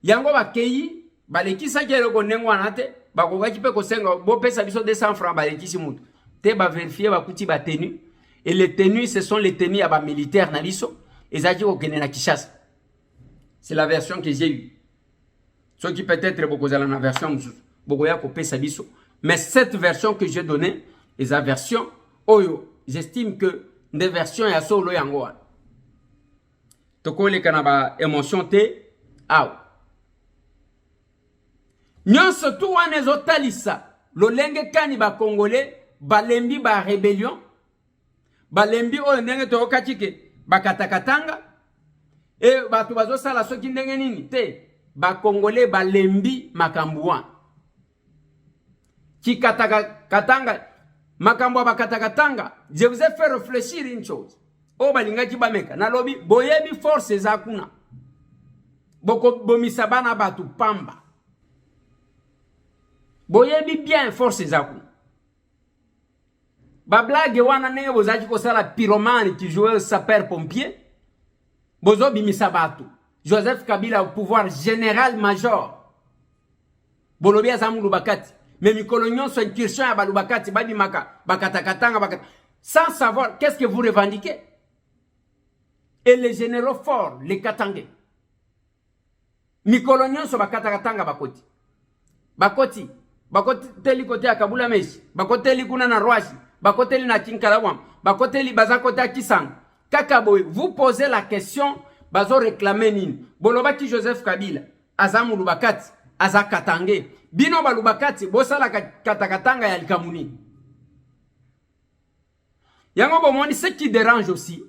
Yango bakeyi, balekisa kero konengo anate, bakokaki pe kosenga bopesa biso 200 francs balekisi mutu te bavérifie bakuti batenu et les tenues ce sont les tenues à militaire na biso ezaki kokende na Kinshasa. C'est la version que j'ai eue. Ce qui peut-être beaucoup dans la version beaucoup ya kopesa biso, mais cette version que j'ai donnée est la version oyo j'estime que des versions ya solo yango tokole kana ba émotion te aw nyonso tu wana ezotalisa lolenge kani ba congolais balembi ba rébellion balembi oyo ndenge tokati ke bakatakatanga e bato bazosala soki ndenge nini te ba congolais balembi makambuwa ki katanga makambo bakatakatanga. Je vous ai fait réfléchir une chose o balinga ki bameka na lobi boyebi force za kuna boko bomisa bana batu pamba boyebi bien force za kuna ba blague wana ne bozaki ko sala pyromane qui jouait sapeur pompier bozo bimisa batu Joseph Kabila au pouvoir général major bolobi azamu bakati mais mikolo nyonso incursion ya balubakati babi maka bakatakatanga bakata sans savoir qu'est-ce que vous revendiquez. Et les généraux forts, les Katangais. Mikolo nyonso bakatakatanga bakoti. Bakoti teli kote ya Kabula Meshi, bakoteli kuna na Rwashi, bakoteli na Kinkalawam, bakoteli bazakote ya Kisang. Kakaboy, vous posez la question, bazo réclamer nini. Bolobaki Joseph Kabila, azamu lubakati, azakatange. Bino balubakati, bosala katakatanga ya likamuni. Yango bomoni, ce qui dérange aussi,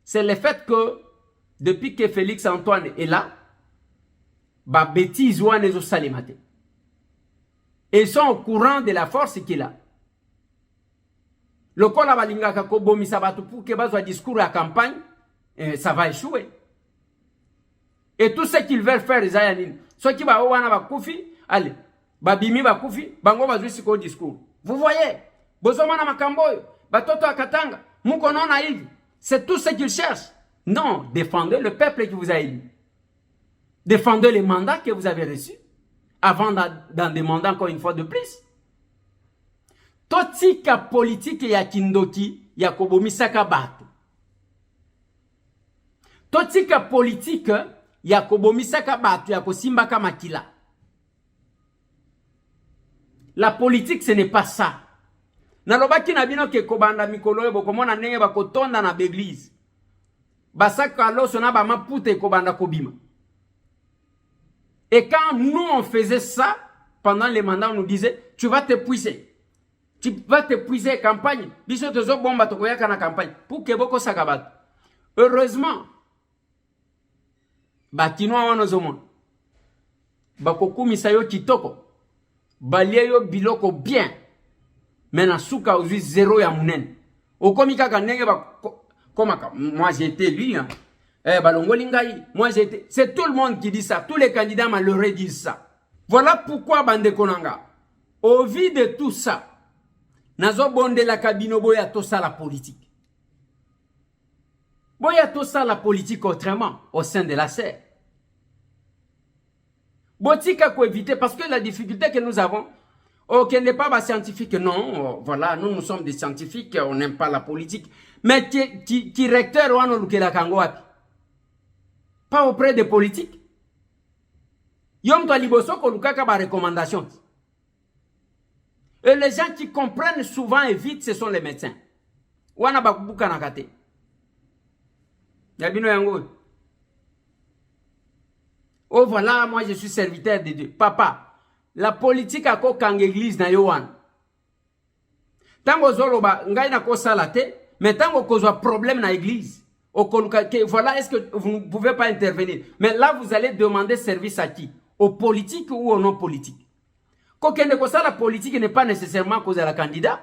c'est le fait que, depuis que Félix Antoine est là, ba bêtise ou anezo salimate. Et ils sont au courant de la force qu'il a. Le kola balinga kako bomi sabatu pour que bazwa discours à campagne, ça va échouer. Et tout ce qu'ils veulent faire, les ayanines, ceux qui ba wana ba kufi, allez, ba bimi ba kufi, bango bazwi siko discours. Vous voyez, bozomana makamboyo, batoto akatanga, mukonona hivi. C'est tout ce qu'ils cherchent. Non, défendez le peuple qui vous a élu. Défendez les mandats que vous avez reçus. Avant d'en demander encore une fois de plus. Totika politique ya kindoki ya kobomisaka bato. Totika politique ya kobomisaka bato ya kosimbaka makila. La politique ce n'est pas ça. Nalobaki na bino ke kobanda mikolo ebo komona ndenge bakotonda na l'église. Basaka loso na ba mapute kobanda kobima. Et quand nous on faisait ça pendant les mandats, on nous disait tu vas t'épuiser. Tu vas t'épuiser campagne. Biso tozo bomba tokoyaka na campagne pour que boko sakabat. Heureusement bakinoa wana zomon. Bakokumisa yo kitoko. Balie yo biloko bien. Mais na souka aujourd'hui zéro ya munen. Okomika kanenge ba komaka. Moi j'ai été lui hein. Balongoli ngai, moi j'ai été. C'est tout le monde qui dit ça. Tous les candidats malheureux disent ça. Voilà pourquoi bande konanga. Au vu de tout ça, nazo bonde la kabino boya to ça la politique. Boya to ça la politique autrement au sein de la serre. Botika ko éviter parce que la difficulté que nous avons. Ok, n'est pas scientifique, non, voilà, nous sommes des scientifiques, on n'aime pas la politique. Mais qui recteur ou anou la kangoapi? Pas auprès des politiques. Yom to liboso ko lukaka ba recommandation. Et les gens qui comprennent souvent et vite, ce sont les médecins. Wana bakubuka nakate. Yabino yango. Oh voilà, moi je suis serviteur de Dieu. Papa. La politique a ko kang église na yowan. Tango zoloba ngai na ko salate, mais tango kozwa problème na église. Voilà, est-ce que vous ne pouvez pas intervenir? Mais là, vous allez demander service à qui? Aux politiques ou aux non-politiques? Kokende ko sala politique n'est pas nécessairement cause à la candidat.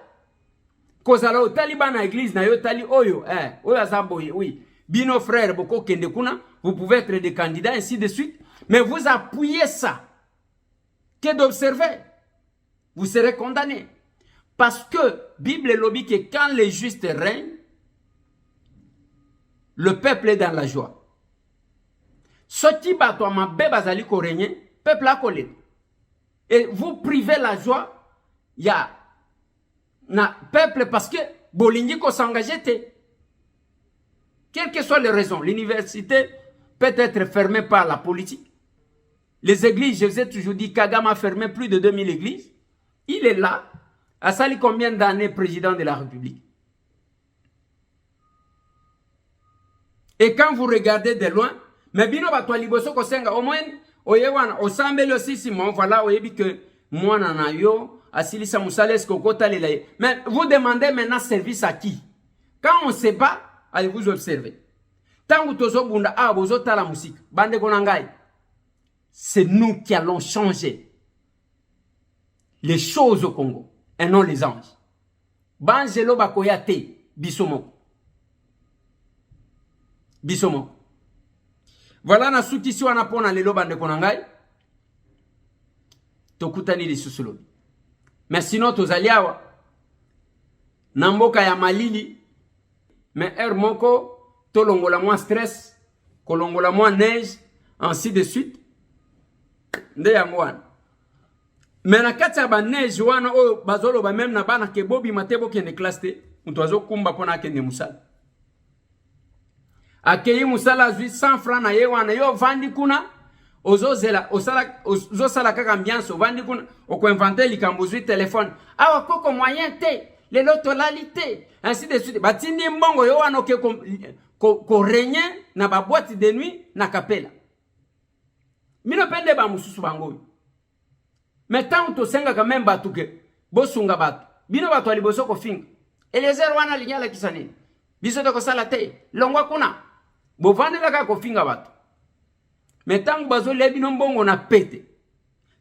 Cause à la taliban na église na yo tali oyo, oyo azaboye, oui. Bino frère boko kende kuna, vous pouvez être des candidats ainsi de suite, mais vous appuyez ça. Que d'observer, vous serez condamné. Parce que, Bible lobby que quand les justes règnent, le peuple est dans la joie. Ce qui bat toi ma bébé bazali ko régner, peuple a collé. Et vous privez la joie, il y a un peuple parce que Bolingi ko s'engagé. Quelles que soient les raisons, l'université peut être fermée par la politique. Les églises, je vous ai toujours dit, Kagame a fermé plus de 2000 églises. Il est là. A sali combien d'années président de la République? Et quand vous regardez de loin, mais bino batwa liboso ko senga au moins oyewana osambeli aussi si mon voilà oyebi que moi nana yo asilisa musales kokota lelaye. Mais vous demandez maintenant service à qui? Quand on ne sait pas, allez vous observer. Tant que tozo bunda a bozo ta la musique, bande konangai. C'est nous qui allons changer les choses au Congo et non les anges. Banjelo bakoyate bisomo. Bisomo. Voilà na suki si wana pona lelo bande konangai. Tokutani li susulu. Mais sinon tozaliawa. Namboka ya malili. Mais moko tolongola moins stress, kolongola moins neige, ainsi de suite. Nde yango wana. Mais na kati ya ba neige wana oyo bazolo ba même na bana ke bobi matebo kende classe te, mutu azokumba pona kende musala. Akeyi musala azwi 100 francs na ye wana yo vandi kuna ozozela ozosala kaka ambiance vandi kuna okoinventer likambo zwi téléphone awa koko moyen te lelo tolalité ainsi de suite batindi mbongo yo wana ke ko régner na ba boîte de nuit na kapela mino pende ba mususu bango mais tant to senga quand même batuke bosunga batu bino batu aliboso ko finga Eliezer wana linyala kisani biso to ko sala te longwa kuna bovandela ka ko finga batu mais tant bazo lebi no mbongo na pete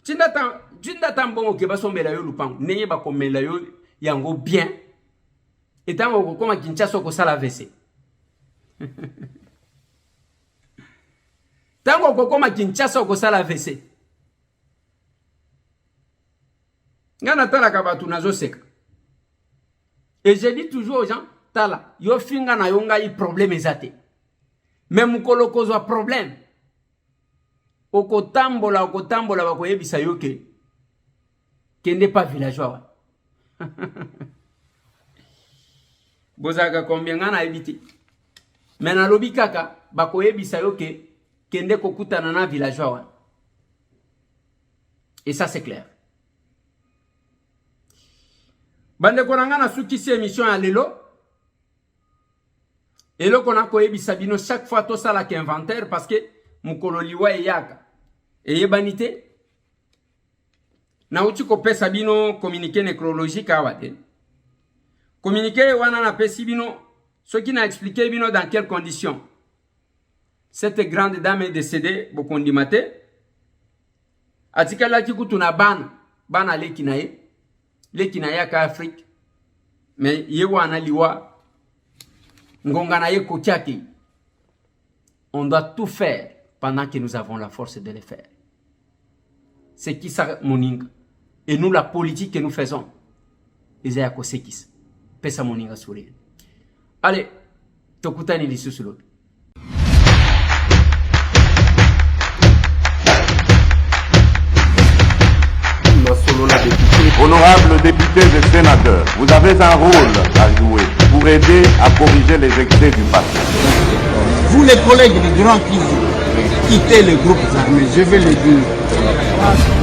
tinda tambongo ke basombela yo lupango neye ba komela yo yango bien et tant ko koma Kinshasa ko sala VC tango ko koma Kinshasa ko sala VC ngana tala ka batu nazo seka. Et je dis toujours aux gens tala yo finga na yo ngai problème ezate même mukolo kozwa problème okotambola bakoyebisa yo ke kende pas villageois bozaka combien ngana ebiti mais na lobi kaka bakoyebisa yo ke kende kokutana na villageois et ça c'est clair. Bande konanga na sukisi émission ya lelo elo kona koyebisa bino chaque fois to sala ki inventaire parce que mukolo liwa eyaka eyebanite na uti ko pesa bino communiqué nécrologique awate communiqué wana na pesi bino ce qui n'a expliqué bino dans quelles conditions cette grande dame est décédée bokondi mate atikala ki kutuna bana leki na ye leki na yaka Afrique mais ye wana liwa ngonga na ye kotiaki. On doit tout faire pendant que nous avons la force de le faire. C'est qui ça moninga et nous la politique que nous faisons ezaya ko sekis pesa moninga sourire. Allez tokutani lisusu l'autre. Honorables députés et sénateurs, vous avez un rôle à jouer pour aider à corriger les excès du passé. Vous les collègues du Grand qui quittez les groupes armés, je vais le dire.